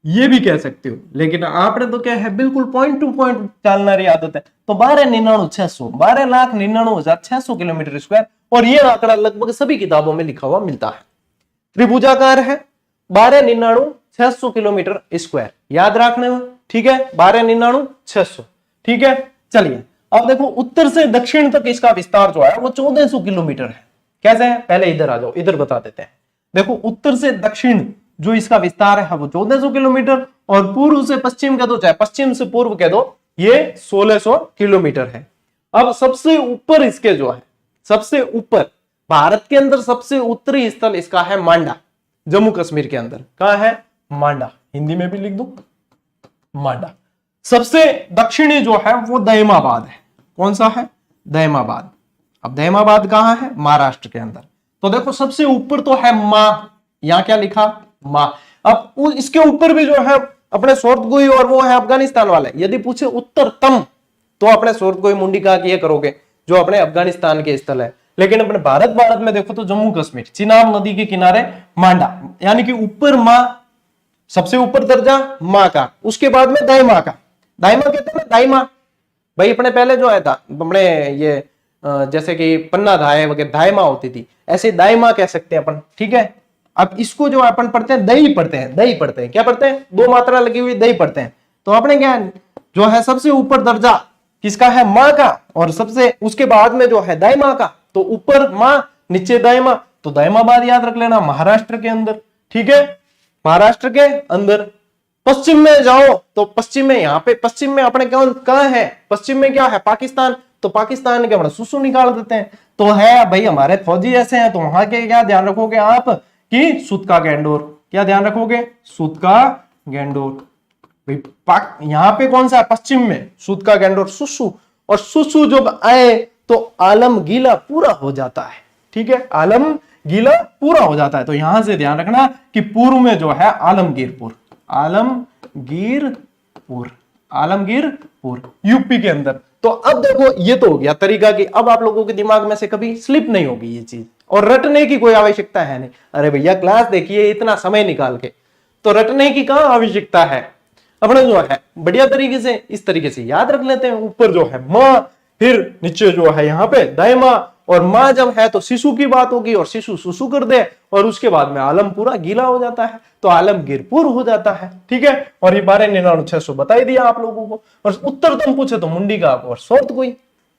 ये भी कह सकते हो। लेकिन आपने तो क्या है बिल्कुल पॉइंट टू पॉइंट चलना रही आदत है, तो 12,99,600 12,99,600 किलोमीटर स्क्वायर, और ये आंकड़ा लगभग सभी किताबों में लिखा हुआ मिलता है। त्रिभुजाकार है, 12,99,600 किलोमीटर स्क्वायर, याद रखने में, ठीक है 12,99,600। ठीक है, चलिए अब देखो उत्तर से दक्षिण तक इसका विस्तार जो है वो 1400 किलोमीटर है। कैसे है, पहले इधर आ जाओ, इधर बता देते हैं। देखो उत्तर से दक्षिण जो इसका विस्तार है वो 1400 किलोमीटर, और पूर्व से पश्चिम कह दो चाहे पश्चिम से पूर्व कह दो, ये 1600 किलोमीटर है। अब सबसे ऊपर इसके जो है, सबसे ऊपर भारत के अंदर सबसे उत्तरी स्थल इसका है मांडा, जम्मू कश्मीर के अंदर। कहां है, मांडा, हिंदी में भी लिख दो मांडा। सबसे दक्षिणी जो है वो दयमाबाद है। कौन सा है, दयमाबाद। अब दयमाबाद कहां है, महाराष्ट्र के अंदर। तो देखो सबसे ऊपर तो है माँ, यहां क्या लिखा, माँ। अब इसके ऊपर भी जो है अपने सोर्तगोई और वो है अफगानिस्तान वाले। यदि पूछे उत्तरतम तो अपने सोर्तगोई मुंडिका की करोगे जो अपने अफगानिस्तान के स्थल है। लेकिन अपने भारत में देखो तो जम्मू कश्मीर, चिनाब नदी के किनारे मांडा, यानी कि ऊपर माँ, सबसे ऊपर दर्जा माँ का, उसके बाद में दाइमा का। दाइमा कहते हैं दाइमा भाई, अपने पहले जो है था अपने ये जैसे कि पन्ना धाय वगैरह दाइमा होती थी, ऐसे दाइमा कह सकते हैं अपन। ठीक है, अब इसको जो अपन पढ़ते हैं दही पढ़ते हैं, दही पढ़ते हैं, क्या पढ़ते हैं, 2 मात्रा लगी हुई दही पढ़ते हैं। तो अपने क्या जो है सबसे ऊपर दर्जा किसका है, माँ का, और सबसे उसके बाद में जो है दाइमा का। तो ऊपर माँ नीचे दाइमा, तो दायमाबाद याद रख लेना, महाराष्ट्र के अंदर, ठीक है, महाराष्ट्र के अंदर। पश्चिम में जाओ तो पश्चिम में, यहाँ पे पश्चिम में अपने कहाँ है, पश्चिम में क्या है, पाकिस्तान, तो पाकिस्तान के अपना सुसु निकाल देते हैं। तो है भाई हमारे फौजी ऐसे हैं, तो वहां के क्या ध्यान रखोगे आप कि सूतका गैंडोर, क्या ध्यान रखोगे, सूतका गैंडोर। यहाँ पे कौन सा है, पश्चिम में सूतका गैंडोर सुसु, और सुसु जब आए तो आलमगीला पूरा हो जाता है, ठीक है, आलमगीला पूरा हो जाता है। तो यहां से ध्यान रखना कि पूर्व में जो है आलमगीरपुर, आलमगीरपुर, आलमगीरपुर यूपी के अंदर। तो अब देखो ये तो हो गया तरीका कि अब आप लोगों के दिमाग में से कभी स्लिप नहीं होगी ये चीज, और रटने की कोई आवश्यकता है नहीं। अरे भैया क्लास देखिए इतना समय निकाल के, तो रटने की कहां आवश्यकता है, अपने जो है बढ़िया तरीके से इस तरीके से याद रख लेते हैं। ऊपर जो है माँ, फिर नीचे जो है यहाँ पे दायमा, और माँ जब है तो शिशु की बात होगी और शिशु सुसु कर दे, और उसके बाद में आलम पूरा गीला हो जाता है तो आलमगीरपुर हो जाता है, ठीक है। और ये 1299 बता ही दिया आप लोगों को। और उत्तर तुम पूछे तो मुंडी का और शॉर्ट कोई,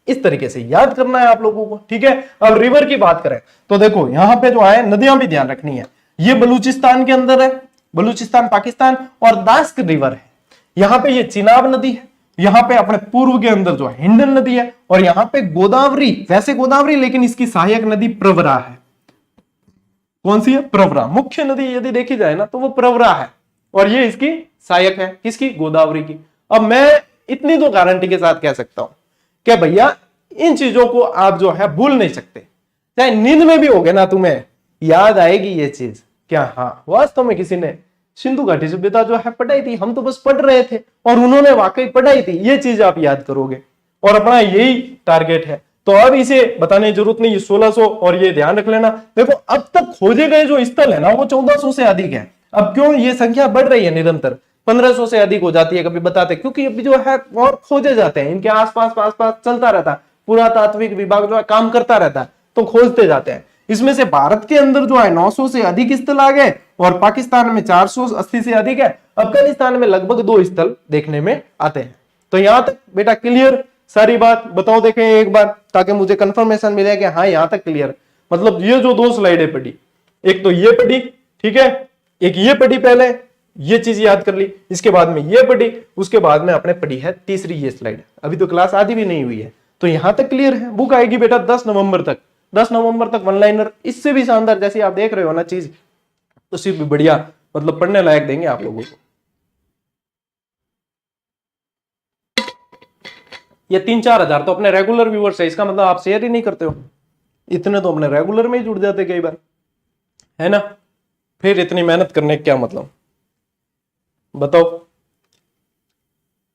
इस तरीके से याद करना है आप लोगों को, ठीक है। अब रिवर की बात करें तो देखो यहाँ पे जो है नदियां भी ध्यान रखनी है। ये बलूचिस्तान के अंदर है, बलूचिस्तान पाकिस्तान, और दास्क रिवर है। यहाँ पे ये चिनाब नदी है, यहाँ पे अपने पूर्व के अंदर जो है हिंडन नदी है, और यहाँ पे गोदावरी, वैसे गोदावरी लेकिन इसकी सहायक नदी प्रवरा है। कौन सी है, प्रवरा। मुख्य नदी यदि देखी जाए ना तो वो प्रवरा है, और ये इसकी सहायक है, किसकी, गोदावरी की। अब मैं इतनी तो गारंटी के साथ कह सकता हूं कि भैया इन चीजों को आप जो है भूल नहीं सकते, चाहे नींद में भी होगे ना तुम्हें याद आएगी ये चीज। क्या हाँ, वास्तव में किसी ने सिंधु घाटी सभ्यता जो है पढ़ाई थी, हम तो बस पढ़ रहे थे और उन्होंने वाकई पढ़ाई थी, ये चीज आप याद करोगे, और अपना यही टारगेट है। तो अब इसे बताने की जरूरत नहीं, 1600, और ये ध्यान रख लेना। देखो अब तक खोजे गए जो स्थल है ना वो 1400 से अधिक है। अब क्यों ये संख्या बढ़ रही है निरंतर, 1500 से अधिक हो जाती है कभी बताते, क्योंकि अभी जो है और खोजे जाते हैं, इनके आसपास चलता रहता है, पुरातात्विक विभाग जो है काम करता रहता है, तो खोजते जाते हैं। इसमें से भारत के अंदर जो है 900 से अधिक स्थल आ गए, और पाकिस्तान में 480 से अधिक है, अफगानिस्तान में लगभग 2 स्थल देखने में आते हैं। तो यहां तक बेटा क्लियर सारी बात, बताओ देखें एक बार, ताकि मुझे कंफर्मेशन मिले कि हाँ यहां तक क्लियर। मतलब ये जो 2 स्लाइडें पढ़ी, एक तो ये पढ़ी, ठीक है, एक ये पढ़ी, पहले ये चीज याद कर ली, इसके बाद में ये पढ़ी, उसके बाद में आपने पढ़ी है तीसरी ये स्लाइड। अभी तो क्लास आधी भी नहीं हुई है, तो यहां तक क्लियर है। बुक आएगी बेटा 10 नवंबर तक, 10 नवंबर तक वन लाइनर, इससे भी शानदार जैसे आप देख रहे हो ना चीज, तो सिर्फ भी बढ़िया, मतलब पढ़ने लायक देंगे आप लोगों को। ये 3-4 हजार तो अपने रेगुलर व्यूअर्स है, इसका मतलब आप शेयर ही नहीं करते हो, इतने तो अपने रेगुलर में ही जुड़ जाते कई बार, है ना। फिर इतनी मेहनत करने का क्या मतलब, बताओ।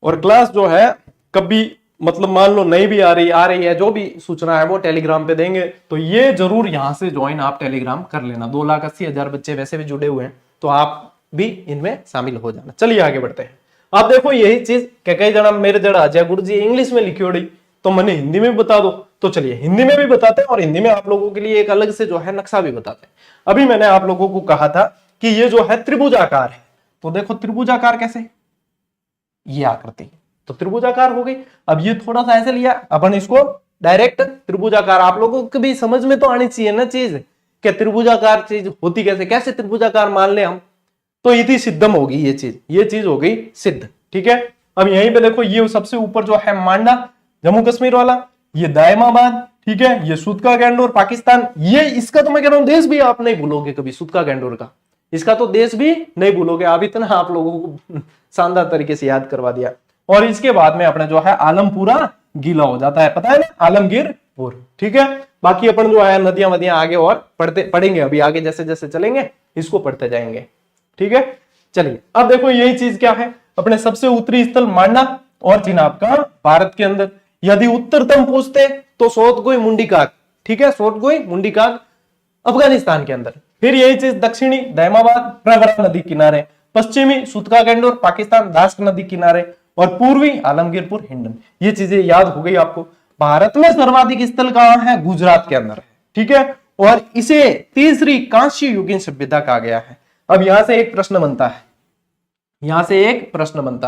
और क्लास जो है कभी मतलब मान लो नहीं भी आ रही है, जो भी सूचना है वो टेलीग्राम पे देंगे, तो ये जरूर यहां से ज्वाइन आप टेलीग्राम कर लेना। 2,80,000 बच्चे वैसे भी जुड़े हुए हैं, तो आप भी इनमें शामिल हो जाना। चलिए आगे बढ़ते हैं। आप देखो यही चीज कई जना मेरे जड़ा अजय गुरु जी इंग्लिश में लिखी होगी, तो मैंने हिंदी में बता दो, तो चलिए हिंदी में भी बताते हैं, और हिंदी में आप लोगों के लिए एक अलग से जो है नक्शा भी बताते हैं। अभी मैंने आप लोगों को कहा था कि ये जो है त्रिभुजाकार है, तो देखो त्रिभुजाकार कैसे, ये आकृति तो त्रिभुजाकार हो गई। अब ये थोड़ा सा ऐसे लिया अपन, इसको डायरेक्ट त्रिभुजाकार, आप लोगों को भी समझ में तो आनी चाहिए ना चीज, क्या त्रिभुजाकार चीज होती कैसे त्रिभुजाकार मान ले हम, तो इति सिद्धम होगी ये चीज हो गई सिद्ध, ठीक है। अब यहीं पे देखो ये सबसे ऊपर जो है मांडा जम्मू कश्मीर वाला, ये दायमाबाद, ठीक है, ये सूतका गैंडोर पाकिस्तान, ये इसका तो मैं कह रहा हूं देश भी आप नहीं भूलोगे कभी, सूतका गैंडोर का, इसका तो देश भी नहीं भूलोगे आप, इतना आप लोगों को शानदार तरीके से याद करवा दिया। और इसके बाद में अपने जो है आलम पूरा गीला हो जाता है, पता है ना, आलमगीरपुर, ठीक है। बाकी अपन जो है नदियां वदियां आगे और पढ़ेंगे, अभी आगे जैसे जैसे चलेंगे इसको पढ़ते जाएंगे, ठीक है। चलिए अब देखो यही चीज क्या है, अपने सबसे उत्तरी स्थल मांडा और चिनाब का भारत के अंदर। यदि उत्तरतम पूछते तो सोतगोई मुंडीकाग, ठीक है, सोतगोई मुंडीकाग अफगानिस्तान के अंदर। फिर यही चीज दक्षिणी दायमाबाद प्रवरा नदी किनारे, पश्चिमी सूतका गैंडोर पाकिस्तान दास्क नदी किनारे, और पूर्वी आलमगीरपुर हिंडन। ये चीजें याद हो गई आपको। भारत में सर्वाधिक स्थल कहां है, गुजरात के अंदर है, ठीक है, और इसे तीसरी कांस्य युगीन सभ्यता कहा गया है। अब यहां से एक प्रश्न बनता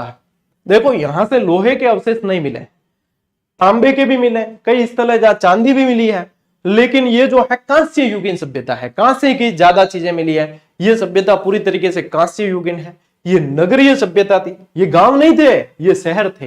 है, देखो यहां से लोहे के अवशेष नहीं मिले, तांबे के भी मिले, कई स्थल है जहां चांदी भी मिली है, लेकिन ये जो है कांस्य युगीन सभ्यता है, कांस्य की ज्यादा चीजें मिली है। ये सभ्यता पूरी तरीके से कांस्य युगीन है। ये नगरीय सभ्यता थी, ये गांव नहीं थे, ये शहर थे,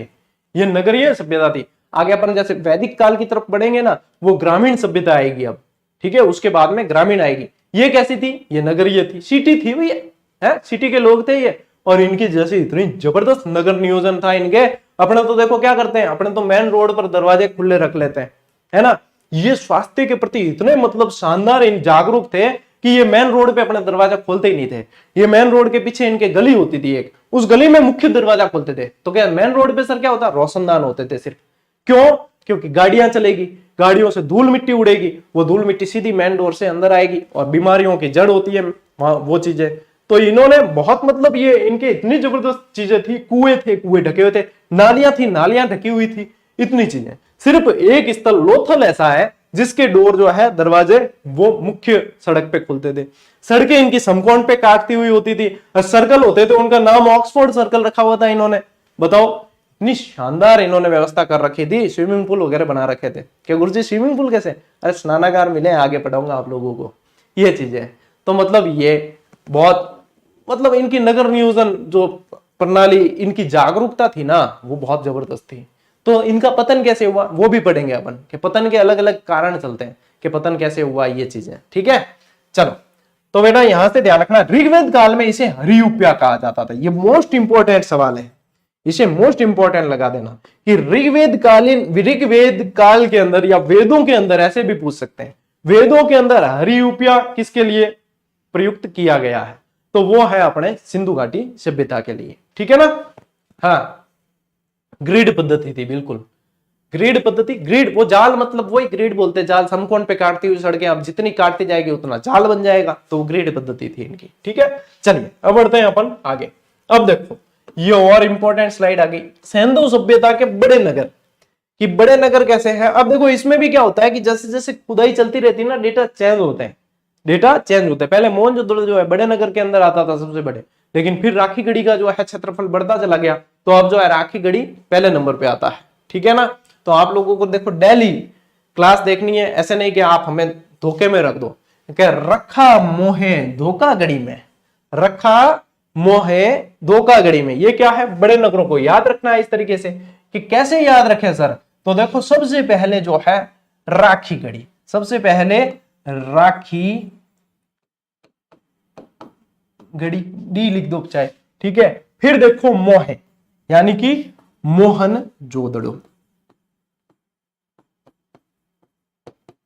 ये नगरीय सभ्यता थी। आगे अपन जैसे वैदिक काल की तरफ बढ़ेंगे ना, वो ग्रामीण सभ्यता आएगी अब, ठीक है, उसके बाद में ग्रामीण आएगी। ये कैसी थी? ये नगरीय थी, सिटी थी भैया, है सिटी के लोग थे ये। और इनकी जैसे इतनी जबरदस्त नगर नियोजन था इनके। अपने तो देखो क्या करते हैं, अपने तो मेन रोड पर दरवाजे खुले रख लेते हैं, है ना। ये स्वास्थ्य के प्रति इतने मतलब शानदार इन जागरूक थे कि ये मेन रोड पे अपना दरवाजा खोलते ही नहीं थे। ये मेन रोड के पीछे इनके गली होती थी एक, उस गली में मुख्य दरवाजा खोलते थे। तो क्या मेन रोड पे सर क्या होता? रोशनदान होते थे सिर्फ। क्यों? क्योंकि गाड़ियां चलेगी, गाड़ियों से धूल मिट्टी उड़ेगी, वो धूल मिट्टी सीधी मेन डोर से अंदर आएगी और बीमारियों की जड़ होती है वो चीजें। तो इन्होंने बहुत मतलब ये इनके इतनी जबरदस्त चीजें थी। कुएं थे, कुएं ढके हुए थे, नालियां थी, नालियां ढकी हुई थी, इतनी चीजें। सिर्फ एक स्थल लोथल ऐसा है जिसके डोर जो है दरवाजे वो मुख्य सड़क पे खुलते थे। सड़कें इनकी समकोण पे काटती हुई होती थी, सर्कल होते थे, उनका नाम ऑक्सफोर्ड सर्कल रखा हुआ था इन्होंने। बताओ, इतनी शानदार इन्होंने व्यवस्था कर रखी थी। स्विमिंग पूल वगैरह बना रखे थे। क्या गुरुजी स्विमिंग पूल कैसे? अरे स्नानागार मिले, आगे पढ़ाऊंगा आप लोगों को ये चीजें। तो मतलब ये बहुत मतलब इनकी नगर नियोजन जो प्रणाली, इनकी जागरूकता थी ना, वो बहुत जबरदस्त थी। तो इनका पतन कैसे हुआ वो भी पढ़ेंगे अपन, कि पतन के अलग अलग कारण चलते हैं कि पतन कैसे हुआ, ये चीजें, ठीक है। चलो, तो बेटा यहां से ध्यान रखना, ऋग्वेद काल में इसे हरियुप्या कहा जाता था। ये मोस्ट इंपोर्टेंट सवाल है, इसे मोस्ट इंपोर्टेंट लगा देना कि ऋग्वेद काल के अंदर या वेदों के अंदर, ऐसे भी पूछ सकते हैं, वेदों के अंदर हरियुप्या किसके लिए प्रयुक्त किया गया है? तो वो है अपने सिंधु घाटी सभ्यता के लिए, ठीक है ना। हाँ, ग्रिड पद्धति थी, बिल्कुल ग्रिड पद्धति। ग्रिड वो जाल, मतलब वही ग्रिड बोलते हैं, जाल समकोण पे काटती हुई सड़कें, अब जितनी काटती जाएगी उतना जाल बन जाएगा, तो वो ग्रिड पद्धति थी इनकी, ठीक है। चलिए अब बढ़ते हैं अपन आगे। अब देखो ये और इंपॉर्टेंट स्लाइड आ गई, सिंधु सभ्यता के बड़े नगर कि बड़े नगर कैसे है। अब देखो इसमें भी क्या होता है कि जैसे जैसे खुदाई चलती रहती है ना, डेटा चेंज होते हैं, डेटा चेंज होता है। पहले मोहनजोदड़ो जो है बड़े नगर के अंदर आता था सबसे बड़े, लेकिन फिर राखीगढ़ी का जो है क्षेत्रफल बढ़ता चला गया, तो अब जो है राखीगढ़ी पहले नंबर पे आता है, ठीक है ना। तो आप लोगों को देखो डेली क्लास देखनी है, ऐसे नहीं कि आप हमें धोखे में रख दो। रखा मोहे धोखागढ़ी में, रखा मोहे धोखागढ़ी में, ये क्या है? बड़े नगरों को याद रखना है इस तरीके से। कि कैसे याद रखें सर? तो देखो सबसे पहले जो है राखीगढ़ी, सबसे पहले राखी गढ़ी, डी लिख दो चाहे, ठीक है। फिर देखो मोहे, यानी कि मोहनजोदड़ो।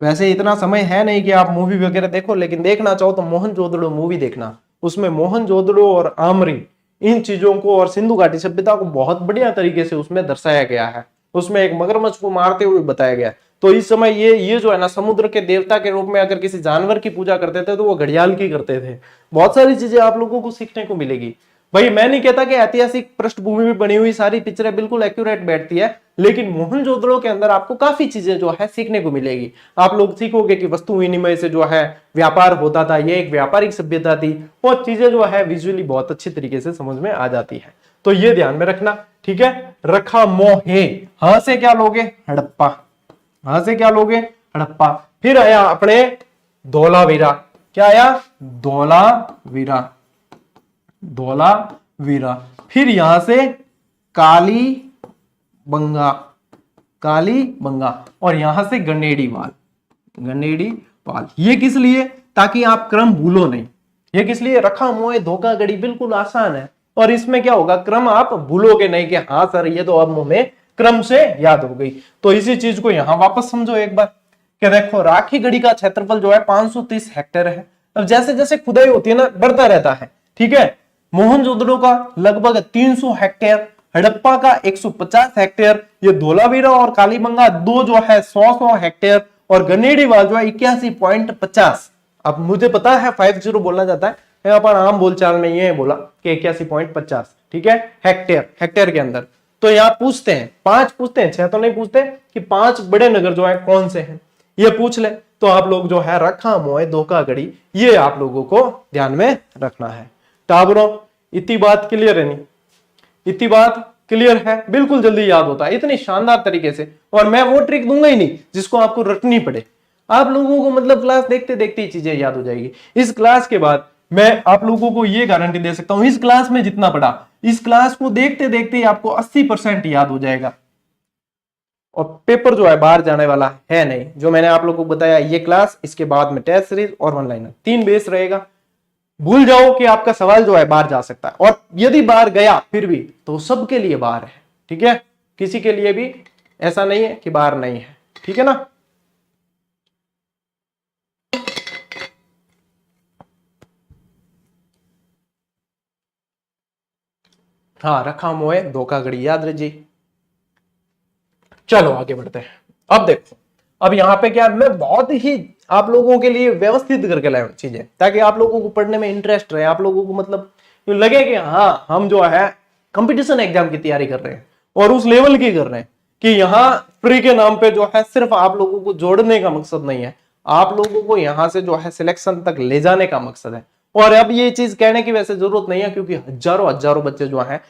वैसे इतना समय है नहीं कि आप मूवी वगैरह देखो, लेकिन देखना चाहो तो मोहनजोदड़ो मूवी देखना, उसमें मोहनजोदड़ो और आमरी, इन चीजों को और सिंधु घाटी सभ्यता को बहुत बढ़िया तरीके से उसमें दर्शाया गया है। उसमें एक मगरमच्छ को मारते हुए बताया गया है। तो इस समय ये जो है ना, समुद्र के देवता के रूप में अगर किसी जानवर की पूजा करते थे तो वो घड़ियाल की करते थे। बहुत सारी चीजें आप लोगों को सीखने को मिलेगी। भाई मैं नहीं कहता कि ऐतिहासिक पृष्ठभूमि में बनी हुई सारी पिक्चरें बिल्कुल एक्यूरेट बैठती है, लेकिन मोहनजोदड़ो के अंदर आपको काफी चीजें जो है सीखने को मिलेगी। आप लोग सीखोगे कि वस्तु विनिमय से जो है व्यापार होता था, ये एक व्यापारिक सभ्यता थी। वो चीजें जो है विजुअली बहुत अच्छी तरीके से समझ में आ जाती है, तो ये ध्यान में रखना, ठीक है। रखा मोहे, हाँ से क्या लोगे? हड़प्पा, हाँ से क्या लोगे? हड़प्पा। फिर आया अपने धोलावीरा, क्या आया? धोलावीरा, धोलावीरा। फिर यहां से कालीबंगा, कालीबंगा, और यहां से गनेड़ीवाल, गनेड़ीवाल। ये किस लिए? ताकि आप क्रम भूलो नहीं। ये किस लिए? रखा मोहे धोखागढ़ी बिल्कुल आसान है, और इसमें क्या होगा, क्रम आप भूलोगे नहीं कि हाँ सर ये तो अब हमें क्रम से याद हो गई। तो इसी चीज को यहां वापस समझो एक बार कि देखो राखीगढ़ी का क्षेत्रफल जो है 530 हेक्टेयर है। अब जैसे जैसे खुदाई होती है ना, बढ़ता रहता है, ठीक है। मोहनजोदड़ो का लगभग 300 हेक्टेयर, हड़प्पा का 150 हेक्टेयर, ये धोलावीरा और कालीबंगा दो जो है 100 हेक्टेयर, और गनेड़ीवाल जो है 81.50। अब मुझे पता है 50 बोलना जाता है, अपन आम बोलचाल में ये बोला कि 81.50, ठीक है, हेक्टेयर, हेक्टेयर के अंदर। तो यहाँ पूछते हैं 5 पूछते हैं, 6 तो नहीं पूछते, कि 5 बड़े नगर जो है कौन से हैं, ये पूछ ले। तो आप लोग जो है रखा मोहे धोखागढ़ी, ये आप लोगों को ध्यान में रखना है। टाबरों, इतनी बात क्लियर है? नहीं, इतनी बात क्लियर है? बिल्कुल जल्दी याद होता है इतनी शानदार तरीके से। और मैं वो ट्रिक दूंगा ही नहीं जिसको आपको रटनी पड़े, आप लोगों को मतलब क्लास देखते देखते ही चीजें याद हो जाएगी। इस क्लास के बाद मैं आप लोगों को ये गारंटी दे सकता हूं, इस क्लास में जितना पढ़ा, इस क्लास को देखते देखते ही आपको 80% याद हो जाएगा। और पेपर जो है बाहर जाने वाला है नहीं, जो मैंने आप लोगों को बताया ये क्लास, इसके बाद में टेस्ट सीरीज और वन लाइनर, 3 बेस रहेगा। भूल जाओ कि आपका सवाल जो है बाहर जा सकता है, और यदि बाहर गया फिर भी तो सबके लिए बाहर है, ठीक है, किसी के लिए भी ऐसा नहीं है कि बाहर नहीं है, ठीक है ना। हाँ, रखा मोए धोखाधड़ी, याद रखिए। चलो आगे बढ़ते हैं। अब देखो, अब यहाँ पे क्या, मैं बहुत ही आप लोगों के लिए व्यवस्थित करके लाया चीजें, ताकि आप लोगों को पढ़ने में इंटरेस्ट रहे, आप लोगों को मतलब लगे कि हाँ हम जो है कंपटीशन एग्जाम की तैयारी कर रहे हैं और उस लेवल की कर रहे हैं, कि यहाँ फ्री के नाम पे जो है सिर्फ आप लोगों को जोड़ने का मकसद नहीं है, आप लोगों को यहाँ से जो है सिलेक्शन तक ले जाने का मकसद है। और अब ये चीज कहने की वैसे जरूरत नहीं है, क्योंकि हजारों हजारों बच्चे जो है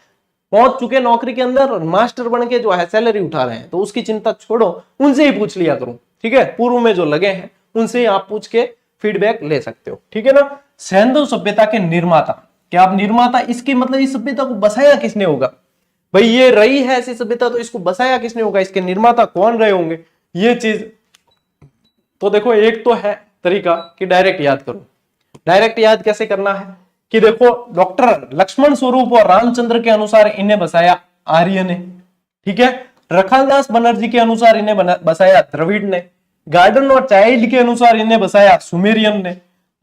पहुंच चुके नौकरी के अंदर और मास्टर बन के जो है सैलरी उठा रहे हैं, तो उसकी चिंता छोड़ो, उनसे ही पूछ लिया करो, ठीक है, पूर्व में जो लगे हैं उनसे ही आप पूछ के फीडबैक ले सकते हो, ठीक है ना। सैंधव सभ्यता के निर्माता, क्या आप निर्माता, इसकी मतलब इस सभ्यता को बसाया किसने होगा, भाई ये रही है ऐसी सभ्यता तो इसको बसाया किसने होगा, इसके निर्माता कौन रहे होंगे, ये चीज। तो देखो, एक तो है तरीका कि डायरेक्ट याद करो। डायरेक्ट याद कैसे करना है कि देखो, डॉक्टर लक्ष्मण स्वरूप और रामचंद्र के अनुसार इन्हें बसाया आर्य ने, ठीक है। रखालदास बनर्जी के अनुसार इन्हें बसाया द्रविड़ ने। गार्डन और चाइल्ड के अनुसार इन्हें बसाया सुमेरियन ने।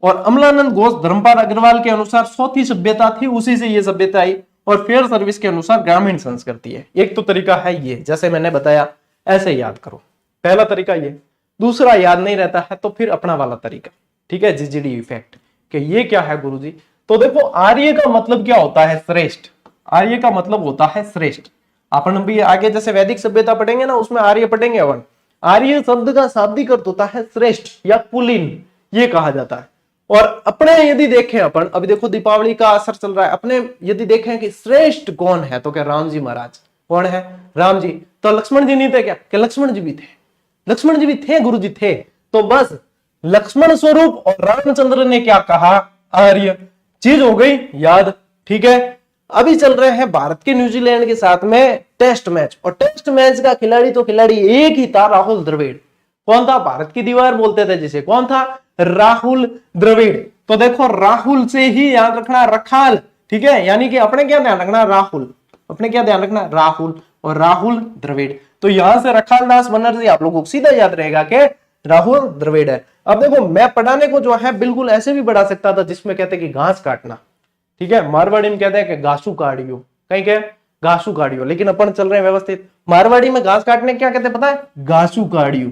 और अमलानंद घोष धर्मपाल अग्रवाल के अनुसार चौथी सभ्यता थी, उसी से ये सभ्यता आई। और फेयर सर्विस के अनुसार ग्रामीण संस्कृति है। एक तो तरीका है ये, जैसे मैंने बताया ऐसे याद करो, पहला तरीका ये। दूसरा याद नहीं रहता है तो फिर अपना वाला तरीका, ठीक है, जीजीडी इफेक्ट, कि ये क्या है गुरुजी। तो देखो, आर्य का मतलब क्या होता है, श्रेष्ठ। आर्य का मतलब होता है श्रेष्ठ। अपन भी आगे जैसे वैदिक सभ्यता पढ़ेंगे ना, उसमें आर्य पढ़ेंगे अपन। आर्य शब्द का शाब्दिक अर्थ होता है श्रेष्ठ या कुलीन, ये कहा जाता है। और अपने यदि देखें अपन, अभी देखो दीपावली का असर चल रहा है, अपने यदि देखें कि श्रेष्ठ कौन है, तो क्या राम जी महाराज। कौन है, राम जी। तो लक्ष्मण जी नहीं थे क्या, लक्ष्मण जी भी थे, लक्ष्मण जी भी थे, गुरु जी थे। तो बस लक्ष्मण स्वरूप और रामचंद्र ने क्या कहा, आर्य, चीज हो गई याद, ठीक है। अभी चल रहे हैं भारत के न्यूजीलैंड के साथ में टेस्ट मैच, और टेस्ट मैच का खिलाड़ी तो खिलाड़ी एक ही था, राहुल द्रविड़। कौन था, भारत की दीवार बोलते थे जिसे, कौन था, राहुल द्रविड़। तो देखो, राहुल से ही याद रखना रखाल, ठीक है, यानी कि अपने क्या ध्यान रखना, राहुल, अपने क्या ध्यान रखना, राहुल और राहुल द्रविड़। तो यहां से रखाल दास बनर्जी आप लोगों को सीधा याद रहेगा कि राहुल द्रविड़ है। अब देखो, मैं पढ़ाने को जो है बिल्कुल ऐसे भी पढ़ा सकता था जिसमें कहते कि घास काटना, ठीक है, मारवाड़ी में कहते हैं कि घासू काटियो, कहीं के घासू काटियो, लेकिन अपन चल रहे हैं व्यवस्थित। मारवाड़ी में घास काटने क्या कहते हैं पता है, घासू काटियो,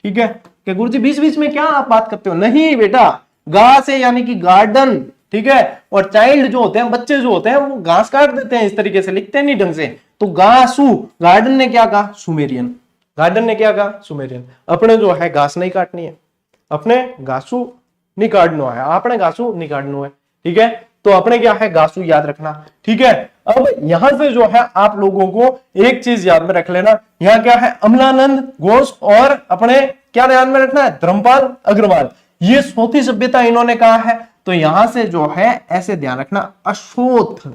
ठीक है। कि गुरुजी बीच बीच में क्या आप बात करते हो, नहीं बेटा, घास है यानी कि गार्डन, ठीक है। और चाइल्ड जो होते हैं, बच्चे जो होते हैं, वो घास काट देते हैं, इस तरीके से लिखते नहीं ढंग से। तो घासू, गार्डन ने क्या कहा, सुमेरियन, गार्डन ने क्या कहा, सुमेरियन। अपने जो है घास नहीं काटनी है, अपने घासू नहीं काटना है, आपने घासू नहीं काटना है, ठीक है। तो अपने क्या है, घासू याद रखना, ठीक है। अब यहां से जो है आप लोगों को एक चीज याद में रख लेना, यहां क्या है, अमलानंद घोष और अपने क्या ध्यान में रखना है, धर्मपाल अग्रवाल, ये चौथी सभ्यता इन्होंने कहा है। तो यहां से जो है ऐसे ध्यान रखना, अशोथ,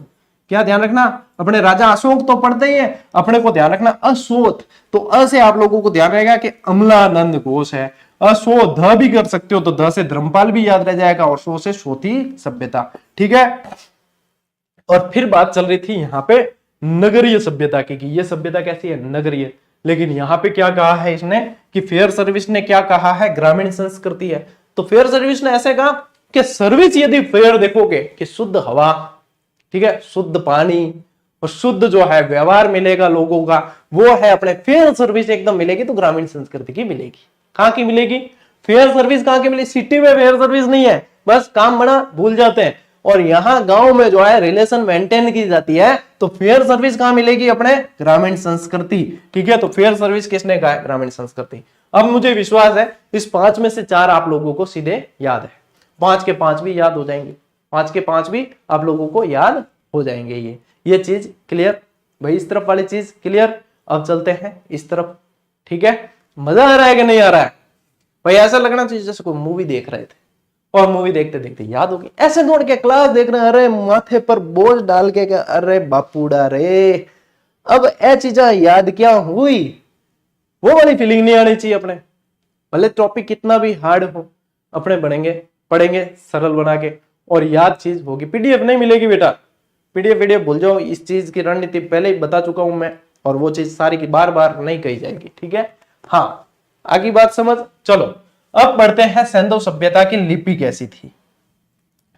क्या ध्यान रखना, अपने राजा अशोक तो पढ़ते ही है, अपने को ध्यान रखना अशोथ। तो अ से आप लोगों को ध्यान रहेगा कि अमलानंद घोष है। अशोध भी कर सकते हो, तो ध से धर्मपाल भी याद रह जाएगा, और शो से चौथी सभ्यता, ठीक है। और फिर बात चल रही थी यहाँ पे नगरीय सभ्यता की, कि ये सभ्यता कैसी है, नगरीय। लेकिन यहाँ पे क्या कहा है इसने, कि फेयर सर्विस ने क्या कहा है, ग्रामीण संस्कृति है। तो फेयर सर्विस ने ऐसे कहा कि सर्विस यदि फेयर देखोगे, कि शुद्ध हवा, ठीक है, शुद्ध पानी और शुद्ध जो है व्यवहार मिलेगा लोगों का, वो है अपने फेयर सर्विस एकदम मिलेगी, तो ग्रामीण संस्कृति की मिलेगी। कहां की मिलेगी, फेयर सर्विस कहां की मिलेगी, सिटी में फेयर सर्विस नहीं है, बस काम बड़ा भूल जाते हैं। और यहां गांव में जो है रिलेशन मेंटेन की जाती है, तो फेयर सर्विस कहां मिलेगी, अपने ग्रामीण संस्कृति, ठीक है। तो फेयर सर्विस किसने कहा है, ग्रामीण संस्कृति। अब मुझे विश्वास है इस 5 में से 4 आप लोगों को सीधे याद है, 5 के 5 भी याद हो जाएंगे, 5 के 5 भी आप लोगों को याद हो जाएंगे। ये चीज क्लियर भाई, इस तरफ वाली चीज क्लियर। अब चलते हैं इस तरफ, ठीक है। मजा आ रहा है कि नहीं आ रहा है, भाई ऐसा लगना चाहिए जैसे कोई मूवी देख रहे थे और मूवी देखते देखते याद होगी। ऐसे दौड़ के क्लास देख रहे हैं, अरे माथे पर बोझ डाल के क्या, अरे बापूड़ा रे, अब ए चीजा याद क्या हुई, वो वाली फीलिंग नहीं आनी चाहिए अपने। भले टॉपिक कितना भी हार्ड हो, अपने बनेंगे, पढ़ेंगे सरल बना के, और याद चीज होगी। पीडीएफ नहीं मिलेगी बेटा, पीडीएफ भूल जाओ। इस चीज की रणनीति पहले ही बता चुका हूं मैं, और वो चीज सारी की बार बार नहीं कही जाएगी, ठीक है। हाँ, आगे बात समझ। चलो अब पढ़ते हैं सिंधु सभ्यता की लिपि कैसी थी।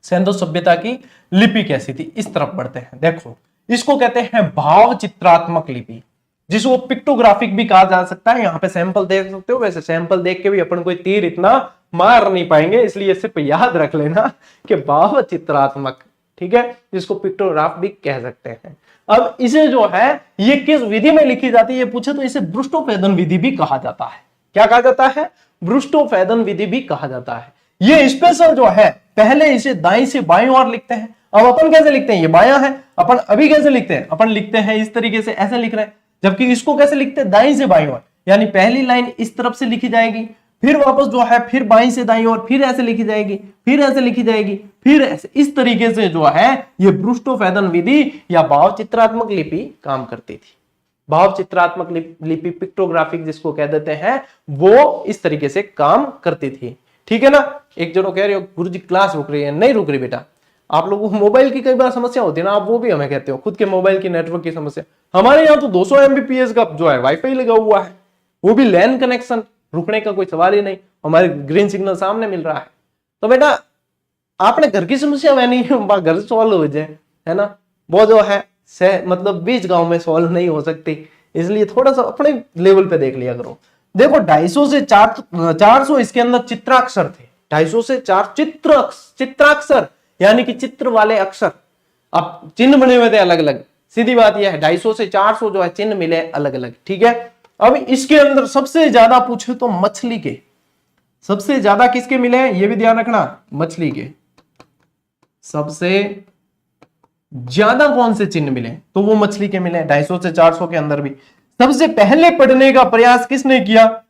सिंधु सभ्यता की लिपि कैसी थी, इस तरफ पढ़ते हैं। देखो, इसको कहते हैं भाव चित्रात्मक लिपि, जिसको पिक्टोग्राफिक भी कहा जा सकता है। यहाँ पे सैंपल देख सकते हो, वैसे सैंपल देख के भी अपन कोई तीर इतना मार नहीं पाएंगे, इसलिए सिर्फ याद रख लेना कि भाव चित्रात्मक, ठीक है, जिसको पिक्टोग्राफ भी कह सकते हैं। अब इसे जो है ये किस विधि में लिखी जाती है ये पूछे तो इसे ब्रुष्टोफेदन विधि भी कहा जाता है। क्या कहा जाता है? ब्रुष्टोफेदन विधि भी कहा जाता है। ये स्पेशल जो है, पहले इसे दाईं से बाईं ओर लिखते हैं। अब अपन कैसे लिखते हैं, ये बायां है, अपन अभी कैसे लिखते हैं, अपन लिखते हैं इस तरीके से, ऐसे लिख रहे हैं। जबकि इसको कैसे लिखते हैं, दाईं से बाईं ओर, यानी पहली लाइन इस तरफ से लिखी जाएगी, फिर वापस जो है फिर बाईं से दाईं ओर, फिर ऐसे लिखी जाएगी, फिर ऐसे लिखी जाएगी, फिर ऐसे। इस तरीके से जो है ये ब्रुष्टोफेदन विधि या भाव चित्रात्मक लिपि काम करती थी। भाव चित्रात्मक लिपि, पिक्टोग्राफिक जिसको कह देते हैं, वो इस तरीके से काम करती थी, ठीक है ना। एक जनो कह रहे हो गुरुजी क्लास रुक रही है, नहीं रुक रही बेटा। आप लोगों को मोबाइल की कई बार समस्या होती है ना, आप वो भी हमें कहते हो, खुद के मोबाइल की नेटवर्क की समस्या। हमारे यहाँ तो 200 MBPS का जो है वाईफाई लगा हुआ है, वो भी लैन कनेक्शन, रुकने का कोई सवाल ही नहीं, हमारे ग्रीन सिग्नल सामने मिल रहा है। तो बेटा आपने घर की समस्या वह नहीं घर सॉल्व हो जाए, है ना, वो जो है मतलब बीच गांव में सॉल्व नहीं हो सकती, इसलिए थोड़ा सा अपने लेवल पे देख लिया करो। देखो 250 से 400 इसके अंदर चित्राक्षर थे, 250 से 4 चित्राक्षर, यानी कि चित्र वाले अक्षर। अब चिन्ह बने हुए थे अलग अलग, सीधी बात यह है 250 से 400 जो है चिन्ह मिले अलग अलग, ठीक है। अब इसके अंदर सबसे ज्यादा पूछे तो मछली के, सबसे ज्यादा किसके मिले हैं ये भी ध्यान रखना, मछली के सबसे ज्यादा कौन से चिन्ह मिले, तो वो मछली के मिले 250 से 400 के अंदर भी। सबसे पहले पढ़ने का प्रयास किसने किया,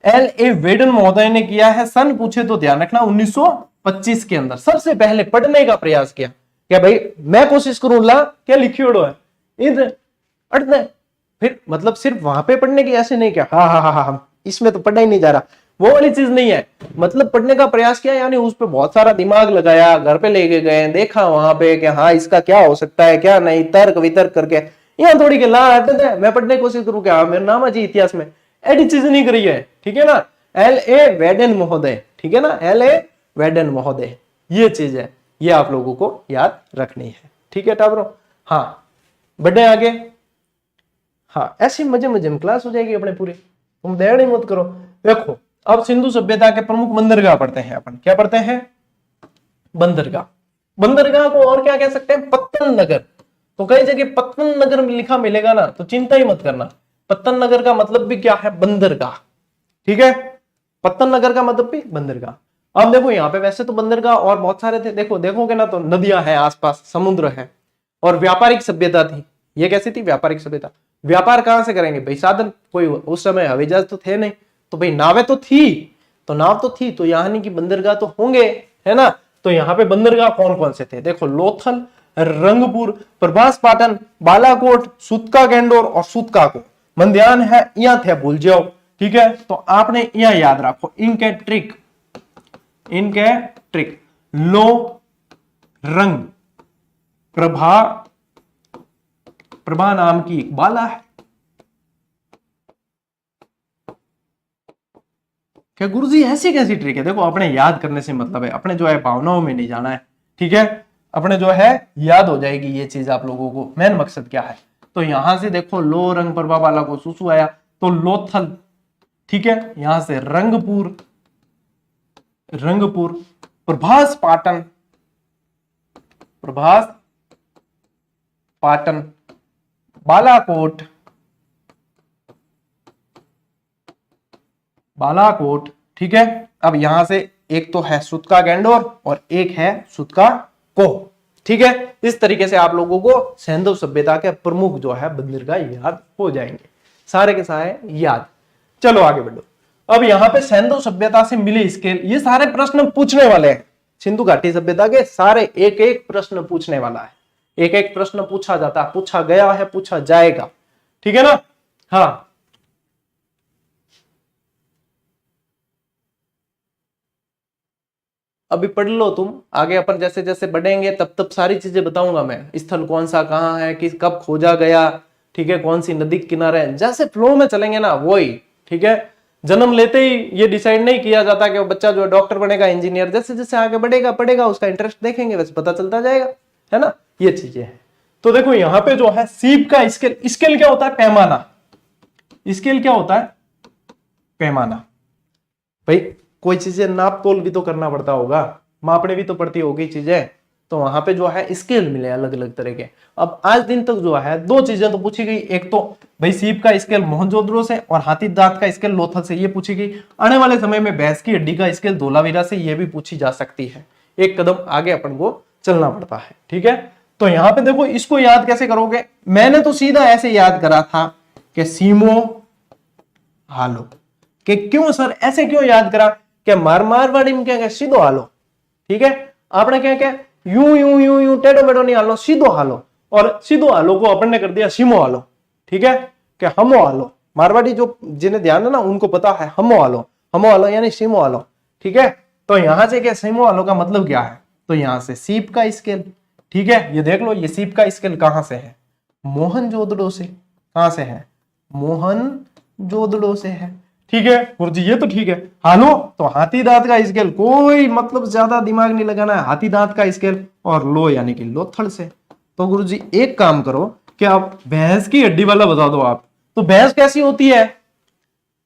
L.A. वेडन महोदय ने किया है। सन पूछे तो ध्यान रखना 1925 के अंदर सबसे पहले पढ़ने का प्रयास किया। क्या भाई मैं कोशिश करूं ला क्या लिखियोड़ो है इधर अड़ने, फिर मतलब सिर्फ वहां पे पढ़ने की ऐसे नहीं क्या, हाँ इसमें तो पढ़ना ही नहीं जा रहा, वो वाली चीज नहीं है। मतलब पढ़ने का प्रयास किया, यानी उस पर बहुत सारा दिमाग लगाया, घर पे लेके गए, देखा वहां पे कि हाँ इसका क्या हो सकता है क्या नहीं, तर्क वितर्क करके। यहाँ थोड़ी के ला मैं पढ़ने की कोशिश करूँ क्या, मेरा नाम है जी इतिहास में, ऐसी चीज नहीं करी है, ठीक है ना। L.A. वेडन महोदय, ठीक है ना, L.A. वेडन महोदय, ये चीज है, ये आप लोगों को याद रखनी है, ठीक है टाबरो। हाँ बढ़े आगे, हाँ ऐसे मजे मजे में क्लास हो जाएगी अपने पूरी, तुम देर ही मत करो। देखो अब सिंधु सभ्यता के प्रमुख बंदरगाह पढ़ते हैं अपन, क्या पढ़ते हैं, बंदरगाह। बंदरगाह को और क्या कह सकते हैं, पत्तन नगर। तो कई जगह पत्तन नगर में लिखा मिलेगा ना, तो चिंता ही मत करना, पत्तन नगर का मतलब भी क्या है, बंदरगाह, ठीक है। पत्तन नगर का मतलब भी बंदरगाह। अब देखो यहाँ पे वैसे तो बंदरगाह और बहुत सारे थे, देखोगे ना तो नदियां हैं आसपास, समुद्र है, और व्यापारिक सभ्यता थी। ये कैसी थी, व्यापारिक सभ्यता। व्यापार कहां से करेंगे भाई, साधन कोई उस समय हवाई जहाज तो थे नहीं, तो भाई नावें तो थी, तो यानी कि बंदरगाह तो होंगे, है ना। तो यहाँ पे बंदरगाह कौन कौन से थे, देखो लोथल, रंगपुर, प्रभास पाटन, बालाकोट, सूतका गेंडोर और सूतका को मन ध्यान है यहाँ थे, भूल जाओ, ठीक है। तो आपने यहाँ याद रखो इनके ट्रिक लो रंग, प्रभा नाम की एक बाला है। क्या गुरुजी ऐसी कैसी ट्रिक है, देखो अपने याद करने से मतलब है, अपने जो है भावनाओं में नहीं जाना है, ठीक है। अपने जो है याद हो जाएगी ये चीज आप लोगों को, मेन मकसद क्या है। तो यहां से देखो लो रंग प्रभा वाला को सुसु आया तो लोथल, ठीक है। यहां से रंगपुर, प्रभास पाटन, बालाकोट, ठीक है। अब यहां से एक तो है सूतका गेंडोर और एक है सूतका को, ठीक है। इस तरीके से आप लोगों को सिंधु सभ्यता के प्रमुख जो है बंदरगाह याद हो जाएंगे, सारे के सारे याद। चलो आगे बढ़ो। अब यहाँ पे सिंधु सभ्यता से मिली स्केल, ये सारे प्रश्न पूछने वाले हैं। सिंधु घाटी सभ्यता के सारे एक एक प्रश्न पूछने वाला है, एक एक प्रश्न पूछा जाता है, पूछा गया है, पूछा जाएगा, ठीक है ना। हाँ, अभी पढ़ लो तुम, आगे अपन जैसे जैसे बढ़ेंगे तब तब सारी चीजें बताऊंगा मैं, स्थल कौन सा कहाँ है, किस कब खोजा गया, ठीक है, कौन सी नदी के किनारे है, जैसे फ्लो में चलेंगे ना वही, ठीक है। जन्म लेते ही ये डिसाइड नहीं किया जाता कि वो बच्चा जो है डॉक्टर बनेगा, इंजीनियर, जैसे जैसे आगे बढ़ेगा पढ़ेगा उसका इंटरेस्ट देखेंगे वैसे पता चलता जाएगा, है ना, ये चीजें हैं। तो देखो यहाँ पे जो है सीप का स्केल, स्केल क्या होता है, पैमाना, स्केल क्या होता है, पैमाना। भाई कोई चीजें नाप तोल भी तो करना पड़ता होगा, मापने भी तो पड़ती होगी चीजें, तो वहां पे जो है स्केल मिले अलग अलग तरह के। अब आज दिन तक जो है दो चीजें तो पूछी गई, एक तो भाई सीप का स्केल मोहनजोदड़ो से और हाथी दांत का स्केल लोथल से, ये पूछी गई। आने वाले समय में भैंस की हड्डी का स्केल धोलावीरा से, ये भी पूछी जा सकती है। एक कदम आगे अपन को चलना पड़ता है, ठीक है। तो यहाँ पे देखो इसको याद कैसे करोगे, मैंने तो सीधा ऐसे याद करा था कि सीमो हालो, कि क्यों सर ऐसे क्यों याद करा, कि मारवाड़ी में क्या सीधो हालो, ठीक है। आपने क्या क्या यूं यूं यूं यूं टेढ़ो मेढ़ो नहीं हालो, सीधो हालो, और सीधो हालो को अपन ने कर दिया सीमो हालो, ठीक है, कि हमो हालो। मारवाड़ी जो जिन्हें ध्यान है ना उनको पता है हमो हालो यानी सीमो हालो, ठीक है। तो यहां से क्या सीमो हालो का मतलब क्या है, तो यहां से सीप का स्केल, ठीक है। ये देख लो ये सीप का स्केल कहां से है, मोहनजोदड़ो से। कहां से है, मोहनजोदड़ो से है, ठीक है गुरुजी, ये तो ठीक है। हालो तो हाथी दांत का स्केल, कोई मतलब ज्यादा दिमाग नहीं लगाना है, हाथी दांत का स्केल, और लो यानी कि लोथल से। तो गुरुजी एक काम करो कि आप भैंस की हड्डी वाला बता दो आप, तो भैंस कैसी होती है,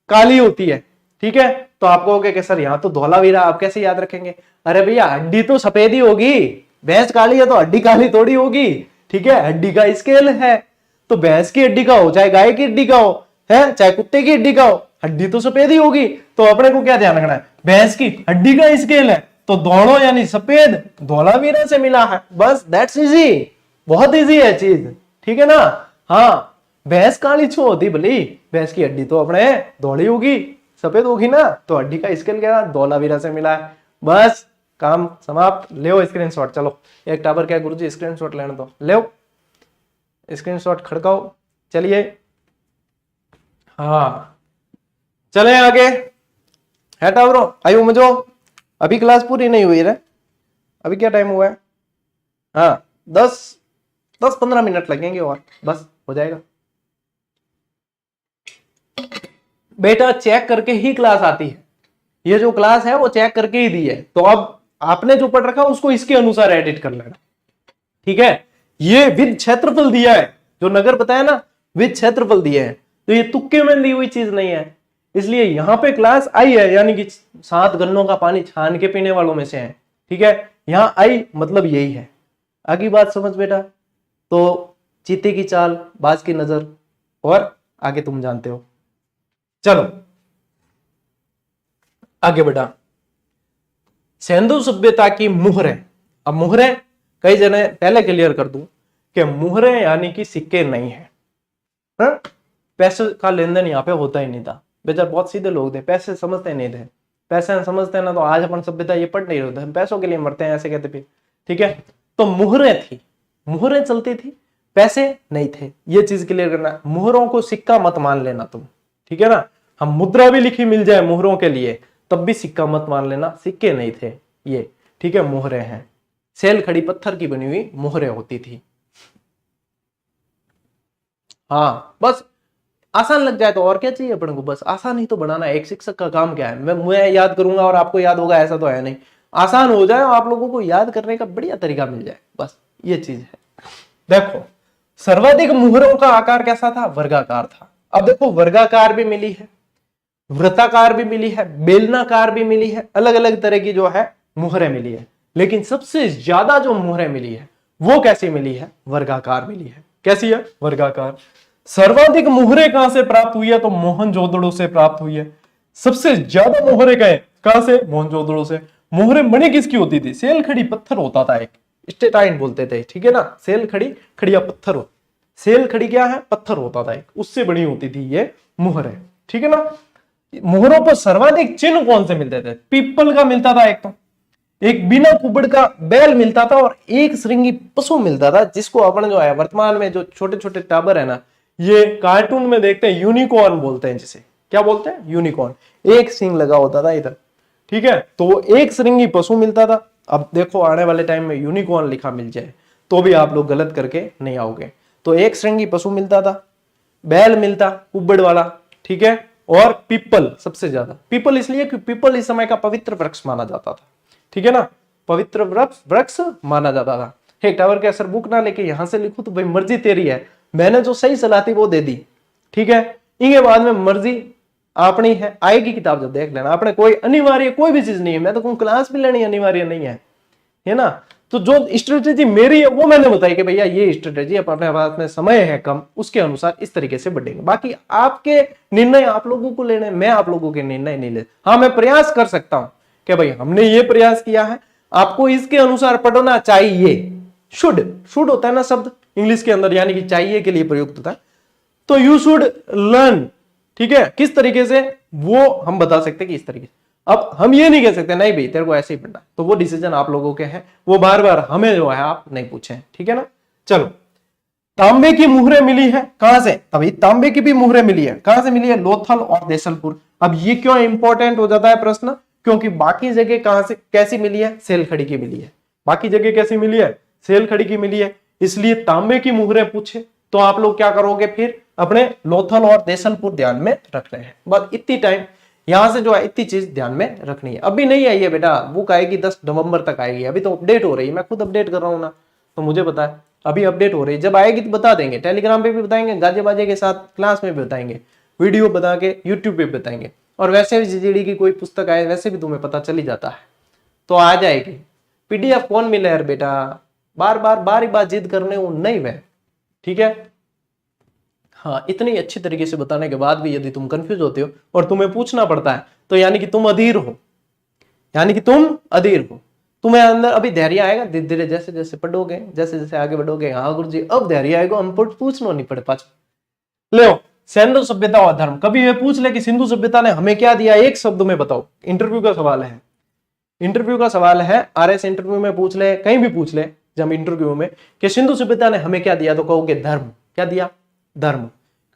काली होती है, ठीक है। तो आप कहोगे कि सर यहाँ तो धोलावीरा, आप कैसे याद रखेंगे, अरे भैया हड्डी तो सफेद ही होगी, भैंस काली है तो हड्डी काली थोड़ी होगी, ठीक है, हड्डी का स्केल है। तो भैंस की हड्डी का हो चाहे गाय की हड्डी का हो, है चाहे कुत्ते की हड्डी का हो, हड्डी तो सफेद ही होगी। तो अपने को क्या ध्यान रखना है, भैंस की हड्डी का स्केल है तो दोनों यानी सफेद धोलावीरा से मिला है, बस दैट्स इजी, बहुत इजी है चीज, ठीक है ना। हाँ, भैंस काली छो होती भली, भैंस की हड्डी तो अपने धोली होगी, सफेद होगी ना, तो हड्डी का स्केल क्या धोलावीरा से मिला है, बस काम समाप्त। ले स्क्रीनशॉट, चलो एक टावर क्या गुरुजी स्क्रीनशॉट लेने दो, ले स्क्रीनशॉट खड़काओ, चलिए। हाँ चले आगे, है टावरो, आयु मजो, अभी क्लास पूरी नहीं हुई रे, अभी क्या टाइम हुआ है, हाँ 10-15 मिनट लगेंगे और बस हो जाएगा। बेटा चेक करके ही क्लास आती है, ये जो क्लास है वो चेक करके ही दी है, तो अब आपने जो पढ़ रखा उसको इसके अनुसार एडिट कर लेना, ठीक है। ये विद क्षेत्रफल दिया है, जो नगर बताया ना विद क्षेत्रफल दिया है, तो ये तुक्के में दी हुई चीज नहीं है, इसलिए यहां पे क्लास आई है, यानी कि 7 गन्नों का पानी छान के पीने वालों में से है, ठीक है। यहां आई मतलब यही है, आगे बात समझ बेटा। तो चीते की चाल, बाज की नजर, और आगे तुम जानते हो। चलो आगे बढ़ा, सिंधु सभ्यता की मुहरें। अब मुहरें कई जने पहले क्लियर कर दूं कि मुहरें यानी कि सिक्के नहीं है, पैसे का लेन देन यहाँ पे होता ही नहीं था। बेचार बहुत सीधे लोग थे, पैसे समझते नहीं थे, पैसे समझते ना तो आज अपन सभ्यता ये पढ़ नहीं रहे थे, पैसों के लिए मरते हैं ऐसे कहते थे, ठीक है। तो मुहरें थी, मुहरें चलती थी, पैसे नहीं थे, ये चीज क्लियर करना। मुहरों को सिक्का मत मान लेना तुम, ठीक है ना। हम मुद्रा भी लिखी मिल जाए मुहरों के लिए तब भी सिक्का मत मान लेना, सिक्के नहीं थे ये, ठीक है, मुहरें हैं। सेल खड़ी पत्थर की बनी हुई मुहरें होती थी। हाँ बस आसान लग जाए तो और क्या चाहिए अपन को, बस आसान ही तो बनाना है। एक शिक्षक का काम क्या है, मैं याद करूंगा और आपको याद होगा ऐसा तो है नहीं, आसान हो जाए आप लोगों को याद करने का बढ़िया तरीका मिल जाए, बस ये चीज है। देखो सर्वाधिक मुहरों का आकार कैसा था, वर्गाकार था। अब देखो वर्गाकार भी मिली है, वृत्ताकार भी मिली है, बेलनाकार भी मिली है, अलग अलग तरह की जो है मुहरें मिली है, लेकिन सबसे ज्यादा जो मुहरें मिली है वो कैसी मिली है, वर्गाकार मिली है। कैसी है, वर्गाकार। सर्वाधिक मुहरें कहां से प्राप्त हुई है, तो मोहनजोदड़ो से प्राप्त हुई है। सबसे ज्यादा मुहरें कहां से, मोहनजोदड़ो से। मुहरें बनी किसकी होती थी, सेल खड़ी पत्थर होता था, एक स्टेटाइन बोलते थे, ठीक है ना। सेल खड़ी, खड़िया पत्थर हो, सेल खड़ी क्या है, पत्थर होता था एक, उससे बनी होती थी ये मुहरें, ठीक है ना। मोहरों पर सर्वाधिक चिन्ह कौन से मिलते थे? पीपल का मिलता था, एक तो एक बिना कुबड़ का बैल मिलता था, और एक श्रृंगी पशु मिलता था, जिसको अपन जो है वर्तमान में जो छोटे छोटे टाबर है ना, ये कार्टून में देखते हैं, यूनिकॉर्न बोलते हैं जिसे। क्या बोलते हैं? यूनिकॉर्न। एक सिंग लगा होता था इधर, ठीक है। तो एक श्रृंगी पशु मिलता था। अब देखो आने वाले टाइम में यूनिकॉर्न लिखा मिल जाए तो भी आप लोग गलत करके नहीं आओगे। तो एक श्रृंगी पशु मिलता था, बैल मिलता कुबड़ वाला, ठीक है, और पीपल सबसे ज्यादा। पीपल इसलिए कि पीपल इस समय का पवित्र वृक्ष माना जाता था, ठीक है ना, पवित्र वृक्ष माना जाता था। हे टावर के असर बुक ना लेके यहां से लिखू तो भाई मर्जी तेरी है, मैंने जो सही सलाह थी वो दे दी, ठीक है। इनके बाद में मर्जी अपनी है, आएगी किताब जब देख लेना। आपने कोई अनिवार्य कोई भी चीज नहीं है, मैं तो कहूँ क्लास भी लेनी अनिवार्य नहीं है ना। तो जो स्ट्रेटेजी मेरी है वो मैंने बताई कि भैया ये स्ट्रेटेजी अपने पास में समय है कम, उसके अनुसार इस तरीके से बढ़ेंगे। बाकी आपके निर्णय आप लोगों को लेने, मैं आप लोगों के निर्णय नहीं ले। हाँ, मैं प्रयास कर सकता हूं कि भाई हमने ये प्रयास किया है, आपको इसके अनुसार पढ़ना चाहिए। शुड होता है ना शब्द इंग्लिश के अंदर, यानी कि चाहिए के लिए प्रयुक्त होता है। तो यू शुड लर्न, ठीक है, किस तरीके से वो हम बता सकते कि इस तरीके से। अब हम ये नहीं कह सकते नहीं भाई तेरे को ऐसे ही पढ़ना, तो वो डिसीजन आप लोगों के हैं, वो बार बार हमें जो है आप नहीं पूछे, ठीक है ना। चलो, तांबे की मुहरें मिली है कहां से? अभी तांबे की भी मुहरें मिली है, कहां से मिली है? लोथल और देसलपुर। अब ये क्यों इंपॉर्टेंट हो जाता है प्रश्न? क्योंकि बाकी जगह कहां से कैसी मिली है? सेलखड़ी की मिली है। बाकी जगह कैसी मिली है? सेलखड़ी की मिली है। इसलिए तांबे की मुहरें पूछे तो आप लोग क्या करोगे? फिर अपने लोथल और देसलपुर ध्यान में रख रहे हैं। बस इतनी टाइम यहां से जो है इतनी चीज ध्यान में रखनी है। अभी नहीं आई है बेटा, बुक आएगी 10 नवंबर तक आएगी, अभी तो अपडेट हो रही है, मैं खुद अपडेट कर रहा हूं ना, तो मुझे पता है अभी अपडेट हो रही है। जब आएगी तो बता देंगे, टेलीग्राम पे भी बताएंगे, गाजे बाजे के साथ क्लास में भी बताएंगे, वीडियो बता के यूट्यूब पे बताएंगे। और वैसे भी जीजीडी की कोई पुस्तक आए वैसे भी तुम्हें पता चल ही जाता है, तो आ जाएगी। पीडीएफ कौन मिले यार बेटा, बार बार जिद करने वो नहीं वे, ठीक है। हाँ, इतनी अच्छी तरीके से बताने के बाद भी यदि तुम कंफ्यूज होते हो और तुम्हें पूछना पड़ता है तो यानी कि तुम अधीर हो, यानी कि तुम अधीर हो। तुम्हें अंदर अभी धैर्य आएगा धीरे धीरे, जैसे जैसे पढ़ोगे, जैसे जैसे आगे बढ़ोगे। हाँ गुरुजी अब धैर्य आएगा, हम पूछना नहीं पड़े पाछो। ले सिंधु सभ्यता और धर्म। कभी ये पूछ ले कि सिंधु सभ्यता ने हमें क्या दिया, एक शब्द में बताओ। इंटरव्यू का सवाल है, इंटरव्यू का सवाल है, आरएस इंटरव्यू में पूछ ले, कहीं भी पूछ ले जब इंटरव्यू में कि सिंधु सभ्यता ने हमें क्या दिया, तो कहोगे धर्म। क्या दिया? धर्म।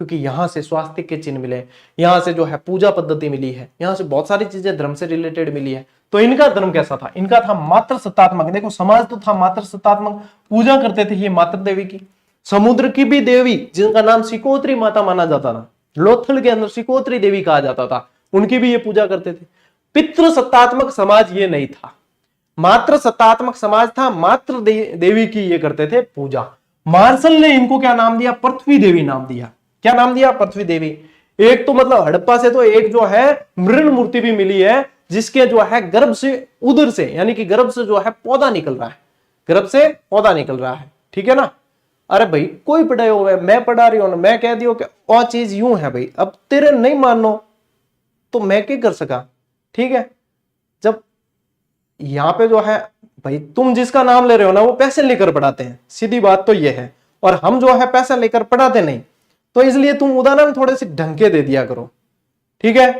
क्योंकि यहां से स्वास्थ्य के चिन्ह मिले, यहां से जो है पूजा पद्धति मिली है, यहां से बहुत सारी चीजें धर्म से रिलेटेड मिली है। तो इनका धर्म कैसा था? इनका था मात्र सत्तात्मक। देखो समाज तो था मात्र सत्तात्मक, पूजा करते थे ये मात्र देवी की। समुद्र की भी देवी जिनका नाम सिकोत्री माता माना जाता था, लोथल के अंदर सिकोत्री देवी कहा जाता था, उनकी भी ये पूजा करते थे। पितृ सत्तात्मक समाज ये नहीं था, मात्र सत्तात्मक समाज था, मात्र देवी की ये करते थे पूजा। मार्शल ने इनको क्या नाम दिया? पृथ्वी देवी नाम दिया। क्या नाम दिया? पृथ्वी देवी। एक तो मतलब हड़प्पा से तो एक जो है मृण मूर्ति भी मिली है, जिसके जो है गर्भ से, उदर से, यानी कि गर्भ से जो है पौधा निकल रहा है, गर्भ से पौधा निकल रहा है, ठीक है ना। अरे भाई कोई पढ़ाए हुए, मैं पढ़ा रही हूं ना, मैं कह दियो कि और चीज यूं है भाई, अब तेरे नहीं मानो तो मैं क्या कर सका, ठीक है। जब यहां पे जो है भाई तुम जिसका नाम ले रहे हो ना वो पैसे लेकर पढ़ाते हैं, सीधी बात तो ये है, और हम जो है पैसा लेकर पढ़ाते नहीं, तो इसलिए तुम उदाहरण थोड़े से ढंग के दे दिया करो, ठीक है।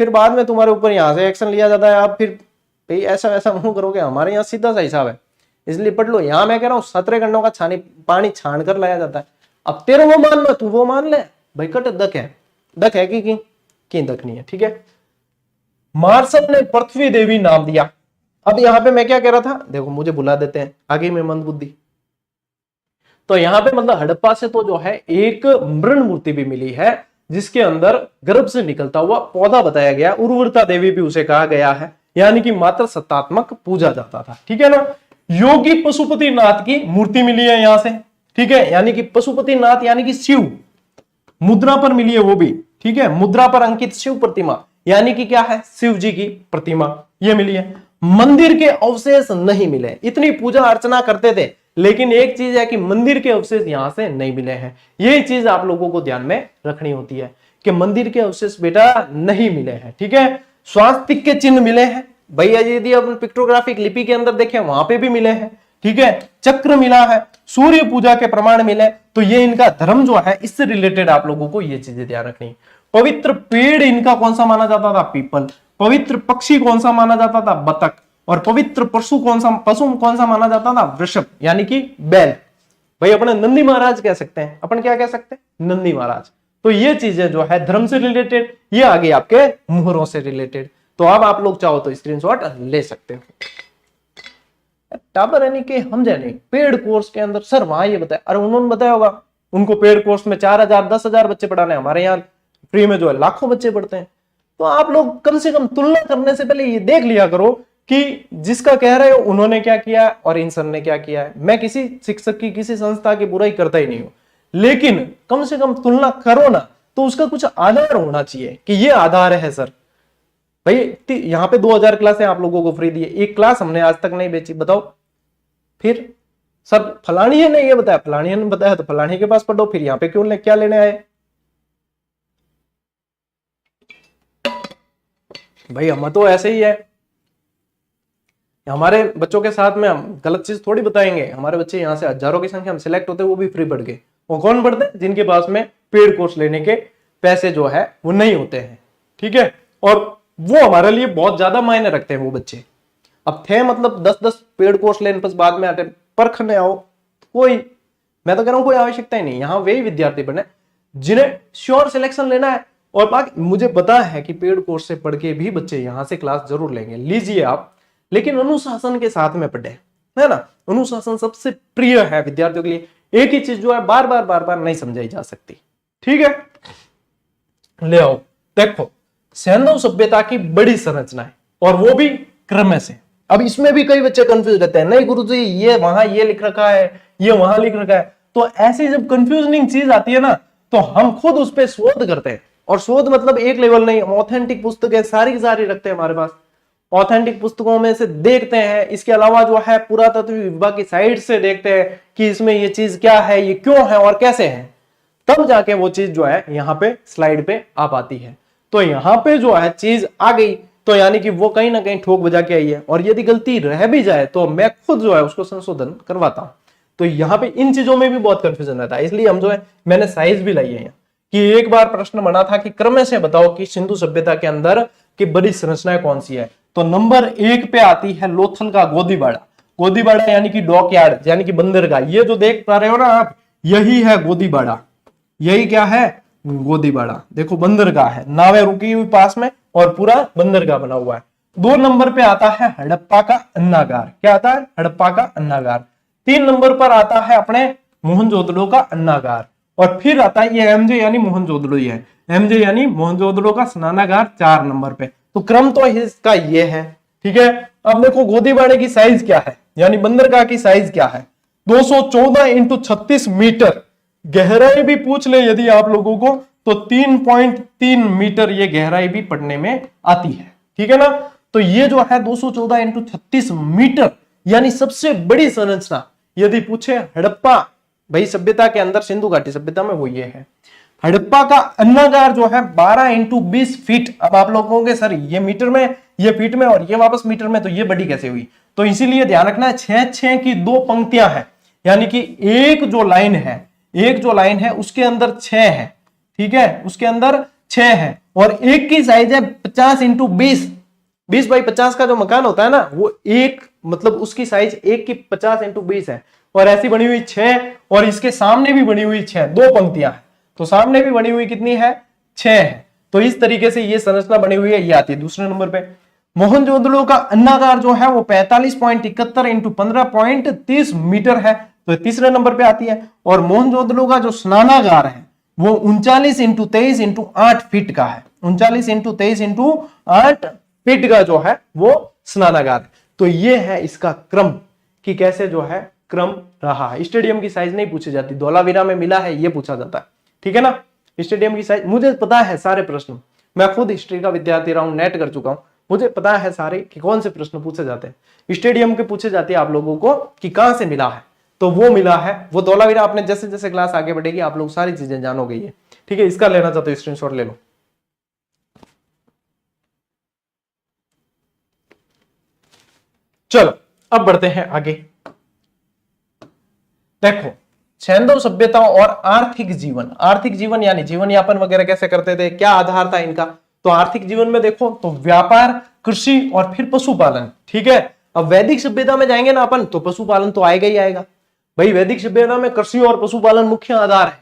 फिर बाद में तुम्हारे ऊपर यहां से एक्शन लिया जाता है, आप फिर भाई ऐसा वैसा मुंह करोगे, हमारे यहाँ सीधा सा हिसाब है, इसलिए पढ़ लो। यहां मैं कह रहा हूं 17 घंटों का पानी छान कर लाया जाता है। अब तेरे वो मान लो, तू वो मान ले भाई, कट दक है कि दक नहीं है, ठीक है। मार्शल ने पृथ्वी देवी नाम दिया। अब यहां पे मैं क्या कह रहा था, देखो मुझे बुला देते हैं आगे में मंदबुद्धि। तो यहां पे मतलब हड़प्पा से तो जो है एक मृण मूर्ति भी मिली है, जिसके अंदर गर्भ से निकलता हुआ पौधा बताया गया, उर्वरता देवी भी उसे कहा गया है, यानी कि मात्र सत्तात्मक पूजा जाता था, ठीक है ना। योगी पशुपति नाथ की मूर्ति मिली है यहां से, ठीक है, यानी कि पशुपति नाथ यानी कि शिव, मुद्रा पर मिली है वो भी, ठीक है, मुद्रा पर अंकित शिव प्रतिमा, यानी कि क्या है? शिव जी की प्रतिमा ये मिली है। मंदिर के अवशेष नहीं मिले, इतनी पूजा अर्चना करते थे, लेकिन एक चीज है कि मंदिर के अवशेष यहां से नहीं मिले हैं। ये चीज आप लोगों को ध्यान में रखनी होती है कि मंदिर के अवशेष बेटा नहीं मिले हैं, ठीक है। स्वास्तिक के चिन्ह मिले हैं भैया, यदि अपन पिक्टोग्राफिक लिपि के अंदर देखें वहां पे भी मिले हैं, ठीक है, चक्र मिला है, सूर्य पूजा के प्रमाण मिले, तो ये इनका धर्म जो है इससे रिलेटेड आप लोगों को ये चीजें ध्यान रखनी। पवित्र पेड़ इनका कौन सा माना जाता था? पीपल। पवित्र पक्षी कौन सा माना जाता था? बतख। और पवित्र पशु कौन सा माना जाता था? वृषभ, यानी कि बैल। भाई अपने नंदी महाराज कह सकते हैं, अपन क्या कह सकते हैं? नंदी महाराज। तो ये चीजें जो है धर्म से रिलेटेड, ये आगे आपके मुहरों से रिलेटेड। तो अब आप लोग चाहो तो स्क्रीनशॉट ले सकते हो। टाबर यानी कि हम जाने पेड कोर्स के अंदर सर वहां ये बताया, अरे उन्होंने बताया होगा उनको पेड कोर्स में 4000 10,000 बच्चे पढ़ाने, हमारे यहाँ फ्री में जो है लाखों बच्चे पढ़ते हैं। तो आप लोग कम से कम तुलना करने से पहले ये देख लिया करो कि जिसका कह रहे हो उन्होंने क्या किया और इन सर ने क्या किया है। मैं किसी शिक्षक की किसी संस्था की बुराई करता ही नहीं हूं, लेकिन कम से कम तुलना करो ना, तो उसका कुछ आधार होना चाहिए कि ये आधार है सर। भाई यहाँ पे 2000 क्लासें आप लोगों को फ्री दी है, एक क्लास हमने आज तक नहीं बेची, बताओ। फिर सर फलानी ने ये बताया, फलानी ने बताया, तो फलानी के पास पढ़ो, फिर यहाँ पे क्यों क्या लेने आए? भाई हम तो ऐसे ही है, हमारे बच्चों के साथ में हम गलत चीज थोड़ी बताएंगे। हमारे बच्चे यहाँ से हजारों की संख्या में सिलेक्ट होते हैं, वो भी फ्री पढ़ के। वो कौन पढ़ते हैं? जिनके पास में पेड कोर्स लेने के पैसे जो है वो नहीं होते हैं, ठीक है। और वो हमारे लिए बहुत ज्यादा मायने रखते हैं वो बच्चे। अब थे मतलब 10-10 पेड कोर्स लेने पर बाद में आते परखने आओ, कोई, मैं तो कह रहा हूं कोई आवश्यकता ही नहीं। यहाँ वही विद्यार्थी बने जिन्हें श्योर सिलेक्शन लेना है। और बाकी मुझे पता है कि पेड कोर्स से पढ़ के भी बच्चे यहाँ से क्लास जरूर लेंगे, लीजिए आप, लेकिन अनुशासन के साथ में पढ़े, है ना। अनुशासन सबसे प्रिय है विद्यार्थियों के लिए। एक ही चीज जो है बार बार नहीं समझाई जा सकती, ठीक है। ले आओ, देखो सैंधव सभ्यता की बड़ी संरचना है और वो भी क्रम से। अब इसमें भी कई बच्चे कंफ्यूज रहते हैं, नहीं गुरुजी ये वहां ये लिख रखा है, ये वहां लिख रखा है। तो ऐसी जब कंफ्यूजनिंग चीज आती है ना, तो हम खुद उस पर शोध करते हैं। और शोध मतलब एक लेवल नहीं, ऑथेंटिक पुस्तकें सारी की सारी रखते हैं हमारे पास। ऑथेंटिक पुस्तकों में से देखते हैं, इसके अलावा जो है पुरातत्व विभाग की साइट से देखते हैं कि इसमें ये चीज क्या है, ये क्यों है और कैसे है, तब जाके वो चीज जो है यहाँ पे स्लाइड पे आ पाती है। तो यहाँ पे जो है चीज आ गई, तो यानी कि वो कहीं ना कहीं ठोक बजा के आई है। और यदि गलती रह भी जाए तो मैं खुद जो है उसको संशोधन करवाता हूं। तो यहाँ पे इन चीजों में भी बहुत कंफ्यूजन रहता है, इसलिए हम जो है मैंने साइज भी लाई है यहाँ कि एक बार प्रश्न बना था कि क्रम से बताओ कि सिंधु सभ्यता के अंदर की बड़ी संरचनाएं कौन सी है। तो नंबर 1 पे आती है लोथल का गोदीबाड़ा। गोदीबाड़ा यानी कि डॉकयार्ड, यानी कि बंदरगाह। ये जो देख पा रहे हो ना आप, यही है गोदीबाड़ा। यही क्या है? गोदीबाड़ा। देखो बंदरगाह है, नावें रुकी हुई पास में और पूरा बंदरगाह बना हुआ है। 2 नंबर पे आता है हड़प्पा का अन्नागार। क्या आता है? हड़प्पा का अन्नागार। 3 नंबर पर आता है अपने मोहनजोदड़ो का अन्नागार। और फिर आता है ये एमजे यानी मोहनजोदड़ो ही है, एमजे यानी मोहनजोदड़ो का स्नानागार 4 नंबर पे। तो क्रम तो इसका ये है, ठीक है। अब देखो गोदीबाड़े की साइज क्या है, यानी बंदरगाह की साइज क्या है? 214 इंटू 36 मीटर। गहराई भी पूछ ले यदि आप लोगों को, तो 3.3 मीटर ये गहराई भी पढ़ने में आती है, ठीक है ना। तो ये जो है 214 इंटू 36 मीटर, यानी सबसे बड़ी संरचना यदि पूछे हड़प्पा भाई सभ्यता के अंदर, सिंधु घाटी सभ्यता में, वो ये है। हड़प्पा का अन्नागार जो है 12 इंटू 20 फीट। अब आप लोग कहोगे सर ये मीटर में, ये फीट में और ये वापस मीटर में, तो ये बड़ी कैसे हुई? तो इसीलिए ध्यान रखना है 6-6 की 2 पंक्तियां हैं, यानी कि एक जो लाइन है उसके अंदर 6 है, ठीक है, उसके अंदर 6 है। और एक की साइज है 50 इंटू 20, 20 बाई 50 का जो मकान होता है ना, वो एक मतलब उसकी साइज एक की 50 इंटू 20 है। और ऐसी बनी हुई 6, और इसके सामने भी बनी हुई 6, 2 पंक्तियां हैं, तो सामने भी बनी हुई कितनी है? 6 है। तो इस तरीके से ये संरचना बनी हुई है, ये आती है दूसरे नंबर पे। मोहनजोदड़ो का अन्नागार जो है वो 45.71 इंटू 15.30 मीटर है, तो तीसरे नंबर पे आती है। और मोहनजोदड़ो का जो स्नानागार है वो 39 इंटू 23 इंटू 8 फीट का है, 39 इंटू 23 इंटू 8 फीट का जो है वो स्नानागार। तो ये है इसका क्रम कि कैसे जो है क्रम रहा है। स्टेडियम की साइज नहीं पूछी जाती, धौलावीरा में मिला है ये पूछा जाता है, ठीक है ना। स्टेडियम की साइज मुझे पता है सारे प्रश्न, मैं खुद हिस्ट्री का विद्यार्थी रहा हूं, नेट कर चुका हूं, मुझे पता है सारे कि कौन से प्रश्न पूछे जाते हैं। स्टेडियम के पूछे जाते हैं आप लोगों को कि कहां से मिला है, तो वो मिला है वो धौलावीरा। आपने जैसे जैसे क्लास आगे बढ़ेगी आप लोग सारी चीजें जानोगे, ये ठीक है। इसका लेना चाहते हो स्क्रीनशॉट ले लो। चलो अब बढ़ते हैं आगे। देखो सैंधव सभ्यता और आर्थिक जीवन यानी जीवन यापन वगैरह कैसे करते थे, क्या आधार था इनका। तो आर्थिक जीवन में देखो तो व्यापार, कृषि और फिर पशुपालन। ठीक है, अब वैदिक सभ्यता में जाएंगे ना अपन तो पशुपालन तो आएगा ही आएगा भाई। वैदिक सभ्यता में कृषि और पशुपालन मुख्य आधार है,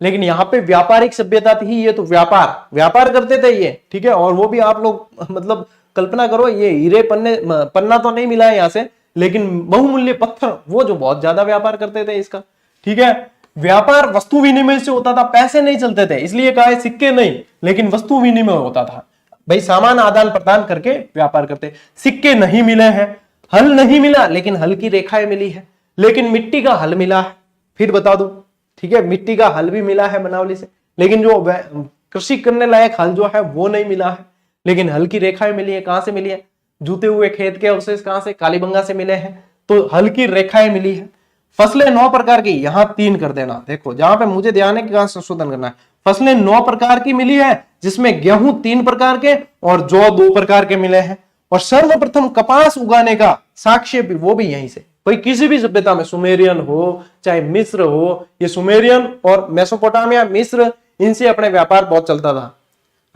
लेकिन यहाँ पे व्यापारिक सभ्यता थी, ये तो व्यापार करते थे ये। ठीक है, और वो भी आप लोग मतलब कल्पना करो, ये हीरे पन्ना तो नहीं मिला है यहाँ से, लेकिन बहुमूल्य पत्थर वो जो बहुत ज्यादा व्यापार करते थे इसका। ठीक है, व्यापार वस्तु विनिमय से होता था, पैसे नहीं चलते थे, इसलिए कहा है सिक्के नहीं, लेकिन वस्तु विनिमय होता था भाई, सामान आदान प्रदान करके व्यापार करते। सिक्के नहीं मिले हैं, हल नहीं मिला, लेकिन हल की रेखाएं मिली है, लेकिन मिट्टी का हल मिला है। फिर बता दो, ठीक है, मिट्टी का हल भी मिला है बनावली से, लेकिन जो कृषि करने लायक हल जो है वो नहीं मिला है, लेकिन हल की रेखाएं मिली है। कहां से मिली है, जूते हुए खेत के अवशेष कहां से, कालीबंगा से मिले हैं, तो हल की रेखाएं मिली है। फसलें 9 प्रकार की, यहां 3 कर देना। देखो जहां पे मुझे ध्यान है कि कहां संशोधन करना है। फसलें 9 प्रकार की मिली है, जिसमें गेहूं 3 प्रकार के और जौ 2 प्रकार के मिले हैं। और सर्वप्रथम कपास उगाने का साक्ष्य भी वो भी यहीं से। कोई किसी भी सभ्यता में, सुमेरियन हो चाहे मिस्र हो, ये सुमेरियन और मेसोपोटामिया, मिस्र, इनसे अपने व्यापार बहुत चलता था।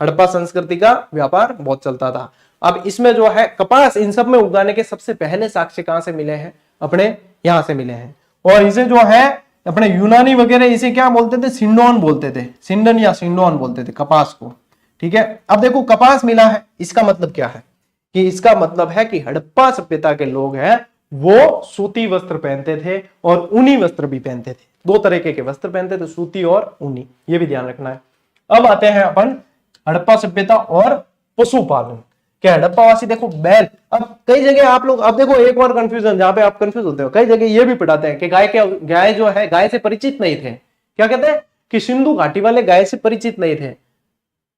हड़प्पा संस्कृति का व्यापार बहुत चलता था। अब इसमें जो है कपास, इन सब में उगाने के सबसे पहले साक्ष्य कहां से मिले हैं, अपने यहां से मिले हैं। और इसे जो है अपने यूनानी वगैरह इसे क्या बोलते थे, सिंडोन बोलते थे, सिंडन या सिंडोन बोलते थे कपास को। ठीक है, अब देखो कपास मिला है, इसका मतलब क्या है कि इसका मतलब है कि हड़प्पा सभ्यता के लोग हैं वो सूती वस्त्र पहनते थे और ऊनी वस्त्र भी पहनते थे। 2 तरीके के वस्त्र पहनते थे, सूती और ऊनी, ये भी ध्यान रखना है। अब आते हैं अपन हड़प्पा सभ्यता और पशुपालन। क्या हड़प्पावासी देखो बैल, अब कई जगह आप लोग, अब देखो एक और कंफ्यूजन जहां पे आप कंफ्यूज होते हो, कई जगह ये भी पढ़ाते हैं कि गाय जो है गाय से परिचित नहीं थे। क्या कहते हैं कि सिंधु घाटी वाले गाय से परिचित नहीं थे।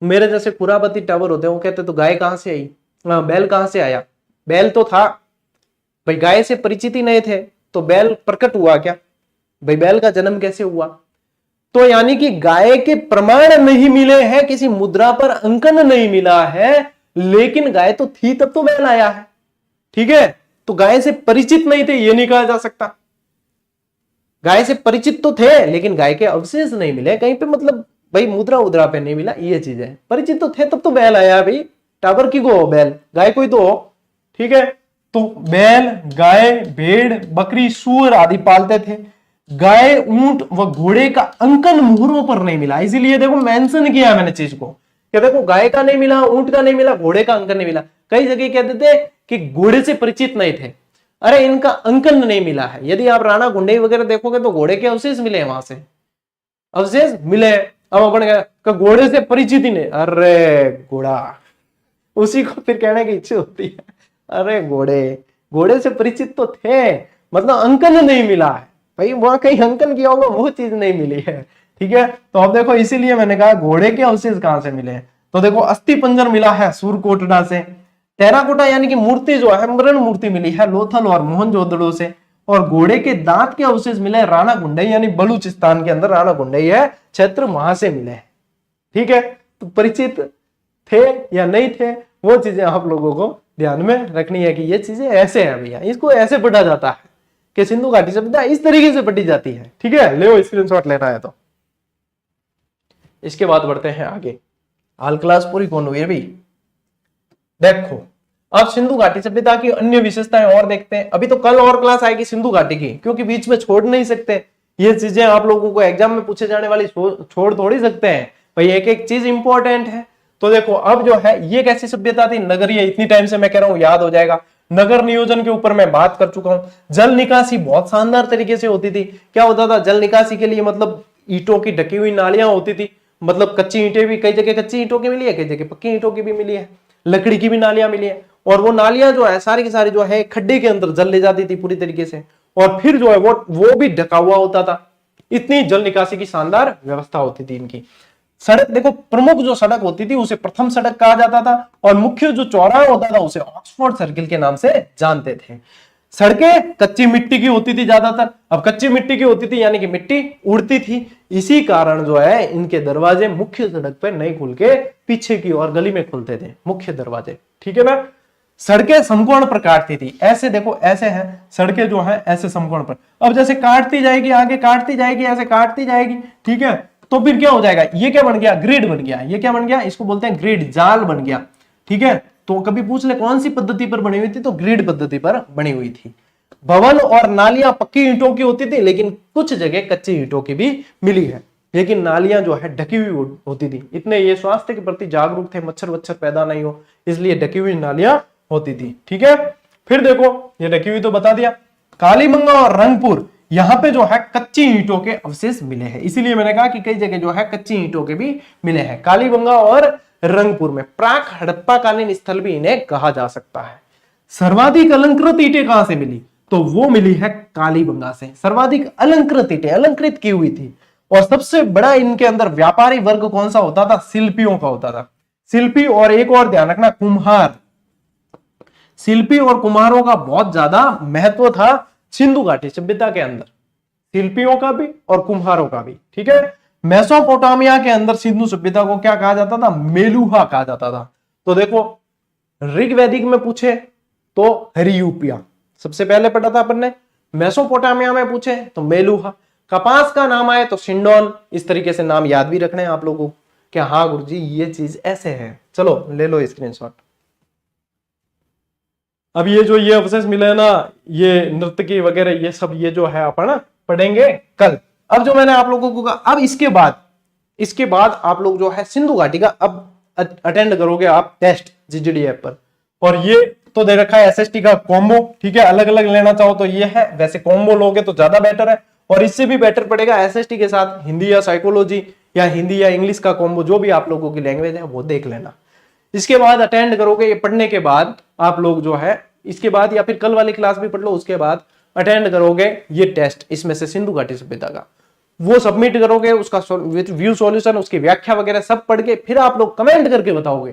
मेरे जैसे कुरापति टावर होते हैं वो कहते तो गाय कहां से आई, बैल कहां से आया, बैल तो था भाई, गाय से परिचित ही नहीं थे तो बैल प्रकट हुआ क्या भाई, बैल का जन्म कैसे हुआ। तो यानी कि गाय के प्रमाण नहीं मिले हैं, किसी मुद्रा पर अंकन नहीं मिला है, लेकिन गाय तो थी तब तो बैल आया है। ठीक है, तो गाय से परिचित नहीं थे ये नहीं कहा जा सकता। गाय से परिचित तो थे, लेकिन गाय के अवशेष नहीं मिले कहीं पे, मतलब भाई मुद्रा उद्रा पे नहीं मिला, ये चीज है। परिचित तो थे तब तो बैल आया भाई, टावर की को हो बैल, गाय कोई तो हो। ठीक है, तो बैल, गाय, भेड़, बकरी, सूअर आदि पालते थे। गाय, ऊंट व घोड़े का अंकन मुहरों पर नहीं मिला, इसीलिए देखो मेंशन किया मैंने चीज को कि देखो गाय का नहीं मिला, ऊंट का नहीं मिला, घोड़े का अंकन नहीं मिला। कई जगह कहते थे कि घोड़े से परिचित नहीं थे, अरे इनका अंकन नहीं मिला है। यदि आप राणा गुंडई वगैरह देखोगे तो घोड़े के अवशेष मिले हैं, वहां से अवशेष मिले। अब अपन घोड़े से परिचित ही नहीं, अरे घोड़ा, उसी को फिर कहने की इच्छा होती है, अरे घोड़े से परिचित तो थे, मतलब अंकन नहीं मिला है भाई, वहां कहीं अंकन किया होगा वो चीज नहीं मिली है। ठीक है, तो अब देखो इसीलिए मैंने कहा घोड़े के अवशेष कहां से मिले हैं, तो देखो अस्थि पंजर मिला है सूरकोटड़ा से। टेराकोटा यानी कि मूर्ति जो है मृण मूर्ति मिली है लोथल और मोहनजोदड़ो से। और घोड़े के दांत के अवशेष मिले राणा गुंडई यानी बलूचिस्तान के अंदर राणा गुंडई है क्षेत्र, वहां से मिले हैं। ठीक है, तो परिचित थे या नहीं थे वो चीजें आप लोगों को ध्यान में रखनी है कि ये चीजें ऐसे हैं भैया, इसको ऐसे पढ़ा जाता है कि सिंधु घाटी सभ्यता इस तरीके से पढ़ी जाती है। ठीक है, ले स्क्रीनशॉट लेना है तो। इसके बाद बढ़ते हैं आगे, हाल क्लास पूरी कौन हुई है भाई। देखो अब सिंधु घाटी सभ्यता की अन्य विशेषताएं और देखते हैं। अभी तो कल और क्लास आएगी सिंधु घाटी की, क्योंकि बीच में छोड़ नहीं सकते, ये चीजें आप लोगों को एग्जाम में पूछे जाने वाली छोड़ थोड़ी सकते हैं भाई, एक एक चीज इंपॉर्टेंट है। तो देखो अब जो है ये कैसी सभ्यता थी, नगरीय, इतनी टाइम से मैं कह रहा हूं याद हो जाएगा। नगर नियोजन के ऊपर मैं बात कर चुका हूं। जल निकासी बहुत शानदार तरीके से होती थी। क्या होता था जल निकासी के लिए, मतलब ईंटों की ढकी हुई नालियां होती थी, मतलब कच्ची ईंटें भी, कई जगह कच्ची ईंटों की मिली है, कई जगह पक्की ईंटों की भी मिली है, लकड़ी की भी नालियां मिली है। और वो नालियां जो है सारी की सारी जो है खड्डे के अंदर जल ले जाती थी पूरी तरीके से, और फिर जो है वो भी ढका हुआ होता था। इतनी जल निकासी की शानदार व्यवस्था होती थी इनकी। सड़क देखो, प्रमुख जो सड़क होती थी उसे प्रथम सड़क कहा जाता था, और मुख्य जो चौराहा होता था उसे ऑक्सफोर्ड सर्किल के नाम से जानते थे। सड़कें कच्ची मिट्टी की होती थी ज्यादातर। अब कच्ची मिट्टी की होती थी यानी कि मिट्टी उड़ती थी, इसी कारण जो है इनके दरवाजे मुख्य सड़क पर नहीं खुल के पीछे की ओर गली में खुलते थे मुख्य दरवाजे। ठीक है ना। सड़कें समकोण पर काटती थी, ऐसे देखो ऐसे है सड़कें जो है ऐसे समकोण पर। अब जैसे काटती जाएगी आगे काटती जाएगी ऐसे काटती जाएगी, ठीक है, तो फिर क्या हो जाएगा, ये क्या बन गया, ग्रिड बन गया। ये क्या बन गया, इसको बोलते हैं ग्रिड, जाल बन गया, ठीक है। तो कभी पूछ ले कौन सी पद्धति पर बनी हुई थी, तो ग्रिड पद्धति पर बनी हुई थी। भवन और नालियां पक्की ईंटों की होती थी, लेकिन कुछ जगह कच्ची ईंटों की भी मिली है, लेकिन नालियां जो है ढकी हुई होती थी। इतने ये स्वास्थ्य के प्रति जागरूक थे, मच्छर वच्छर पैदा नहीं हो, इसलिए ढकी हुई नालियां होती थी, ठीक है। फिर देखो ये ढकी हुई तो बता दिया। कालीबंगा और रंगपुर, यहाँ पे जो है कच्ची ईंटों के अवशेष मिले हैं, इसीलिए मैंने कहा कि कई जगह जो है कच्ची ईंटों के भी मिले हैं। कालीबंगा और रंगपुर में प्राक हड़प्पा कालीन स्थल भी इन्हें कहा जा सकता है। सर्वाधिक अलंकृत ईंटें कहां से मिली, तो वो मिली है कालीबंगा से। सर्वाधिक अलंकृत ईंटें अलंकृत की हुई थी। और सबसे बड़ा इनके अंदर व्यापारी वर्ग कौन सा होता था, शिल्पियों का होता था। शिल्पी और एक और ध्यान रखना, कुम्हार। शिल्पी और कुम्हारों का बहुत ज्यादा महत्व था सिंधु घाटी सभ्यता के अंदर, शिल्पियों का भी और कुम्हारों का भी, ठीक है। मेसोपोटामिया के अंदर सिंधु सभ्यता को क्या कहा जाता था, मेलुहा कहा जाता था। तो देखो ऋग्वैदिक में पूछे तो हरियूपिया सबसे पहले पढ़ा था अपन ने, मेसोपोटामिया में पूछे तो मेलुहा, कपास का नाम आए तो सिंडोन। इस तरीके से नाम याद भी रखने हैं आप लोगों को कि हाँ गुरुजी ये चीज ऐसे है। चलो ले लो स्क्रीनशॉट। अब ये जो ये अवशेष मिले ना, ये नर्तकी वगैरह ये सब ये जो है अपन पढ़ेंगे कल। अब जो मैंने आप लोगों को कहा, अब इसके बाद आप लोग जो है सिंधु घाटी का अब अटेंड करोगे आप टेस्ट जीजीडी ऐप पर। और ये तो दे रखा है एसएसटी का कॉम्बो, ठीक है। अलग अलग लेना चाहो तो ये है, वैसे कॉम्बो लोगे तो ज्यादा बेटर है। और इससे भी बेटर पड़ेगा एसएसटी के साथ हिंदी या साइकोलॉजी या हिंदी या इंग्लिश का कॉम्बो, जो भी आप लोगों की लैंग्वेज है वो देख लेना। इसके बाद अटेंड करोगे, ये पढ़ने के बाद आप लोग जो है इसके बाद या फिर कल वाली क्लास भी पढ़ लो, उसके बाद अटेंड करोगे ये टेस्ट, इसमें से सिंधु घाटी सभ्यता का वो सबमिट करोगे, उसका व्यू सॉल्यूशन उसकी व्याख्या वगैरह सब पढ़ के फिर आप लोग कमेंट करके बताओगे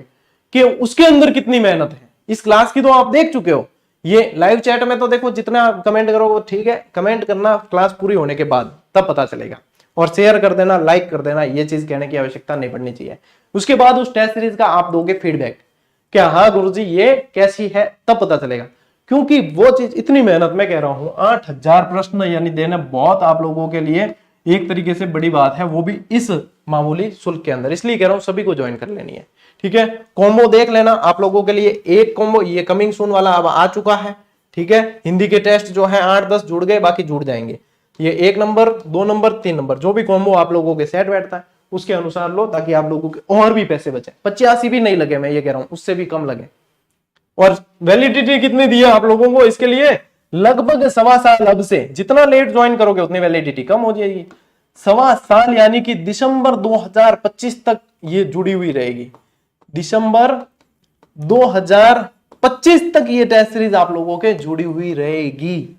कि उसके अंदर कितनी मेहनत है। इस क्लास की तो आप देख चुके हो, ये लाइव चैट में तो देखो जितना कमेंट करोगे ठीक है, कमेंट करना क्लास पूरी होने के बाद, तब पता चलेगा। और शेयर कर देना, लाइक कर देना, ये चीज कहने की आवश्यकता नहीं पड़नी चाहिए। उसके बाद उस टेस्ट सीरीज का आप दोगे फीडबैक, क्या हाँ गुरुजी ये कैसी है, तब पता चलेगा। क्योंकि वो चीज इतनी मेहनत में कह रहा हूं, 8000 प्रश्न यानी देना बहुत आप लोगों के लिए एक तरीके से बड़ी बात है, वो भी इस मामूली शुल्क के अंदर। इसलिए कह रहा हूं सभी को ज्वाइन कर लेनी है, ठीक है। कॉम्बो देख लेना आप लोगों के लिए, एक कॉम्बो ये कमिंग सून वाला अब आ चुका है, ठीक है। हिंदी के टेस्ट जो है 8-10 जुड़ गए, बाकी जुड़ जाएंगे। ये 1 नंबर 2 नंबर 3 नंबर जो भी कॉम्बो आप लोगों के सेट बैठता है उसके अनुसार लो, ताकि आप लोगों के और भी पैसे बचे। 85 भी नहीं लगे, मैं ये कह रहा हूं उससे भी कम लगे। और वैलिडिटी कितनी दी है आप लोगों को इसके लिए, लगभग 1.25 साल। अब से जितना लेट ज्वाइन करोगे उतनी वैलिडिटी कम हो जाएगी। 1.25 साल यानी कि दिसंबर 2025 तक ये जुड़ी हुई रहेगी। दिसंबर 2025 तक ये टेस्ट सीरीज आप लोगों के जुड़ी हुई रहेगी,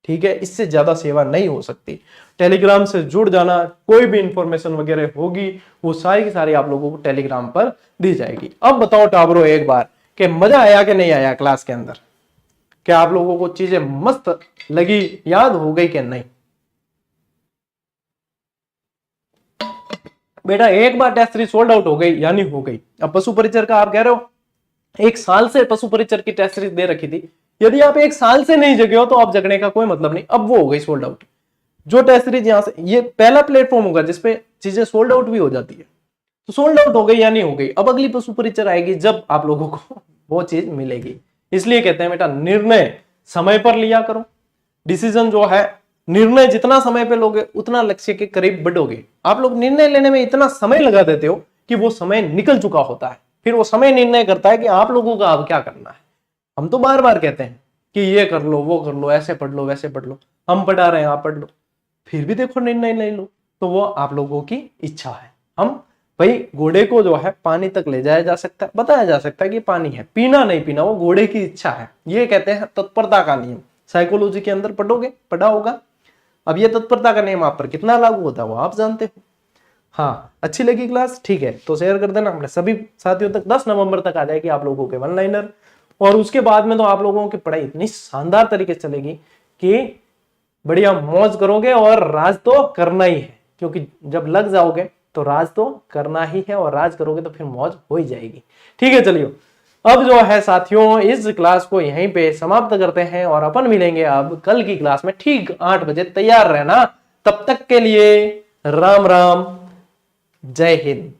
ठीक है। इससे ज्यादा सेवा नहीं हो सकती। टेलीग्राम से जुड़ जाना, कोई भी इंफॉर्मेशन वगैरह होगी वो सारी की सारी आप लोगों को टेलीग्राम पर दी जाएगी। अब बताओ टाबरो एक बार कि मजा आया कि नहीं आया क्लास के अंदर, क्या आप लोगों को चीजें मस्त लगी, याद हो गई कि नहीं। बेटा एक बार टेस्ट सीरीज सोल्ड आउट हो गई यानी हो गई। अब पशु परिचर का आप कह रहे हो 1 साल से पशु परिचर की टेस्ट सीरीज दे रखी थी, यदि आप 1 साल से नहीं जगे हो तो आप जगने का कोई मतलब नहीं। अब वो हो गई सोल्ड आउट। जो टेस्ट सीरीज यहां से, ये पहला प्लेटफॉर्म होगा जिसपे चीजें सोल्ड आउट भी हो जाती है, तो सोल्ड आउट हो गई या नहीं हो गई। अब अगली पशु परिचर आएगी जब आप लोगों को वो चीज मिलेगी। इसलिए कहते हैं बेटा निर्णय समय पर लिया करो। डिसीजन जो है, निर्णय जितना समय पे लोगे उतना लक्ष्य के करीब बढ़ोगे। आप लोग निर्णय लेने में इतना समय लगा देते हो कि वो समय निकल चुका होता है, फिर वो समय निर्णय करता है कि आप लोगों का अब क्या करना है। हम तो बार बार कहते हैं कि ये कर लो वो कर लो, ऐसे पढ़ लो वैसे पढ़ लो, हम पढ़ा रहे हैं आप पढ़ लो, फिर भी देखो निर्णय नहीं लो, तो वो आप लोगों की इच्छा है। हम भाई घोड़े को जो है पानी तक ले जाया जा सकता है, बताया जा सकता है कि पानी है, पीना नहीं पीना वो घोड़े की इच्छा है। ये कहते हैं तत्परता का नियम। साइकोलॉजी के अंदर पढ़ोगे, पढ़ा होगा। अब ये तत्परता का नियम आप पर कितना लागू होता है वो आप जानते हो। हाँ, अच्छी लगी क्लास, ठीक है तो शेयर कर देना अपने सभी साथियों तक। 10 नवंबर तक आ जाएगी आप लोगों के वन लाइनर, और उसके बाद में तो आप लोगों की पढ़ाई इतनी शानदार तरीके से चलेगी कि बढ़िया मौज करोगे। और राज तो करना ही है, क्योंकि जब लग जाओगे तो राज तो करना ही है, और राज करोगे तो फिर मौज हो ही जाएगी। ठीक है चलिए, अब जो है साथियों, इस क्लास को यहीं पे समाप्त करते हैं और अपन मिलेंगे अब कल की क्लास में ठीक 8 बजे। तैयार रहना। तब तक के लिए राम राम, जय हिंद।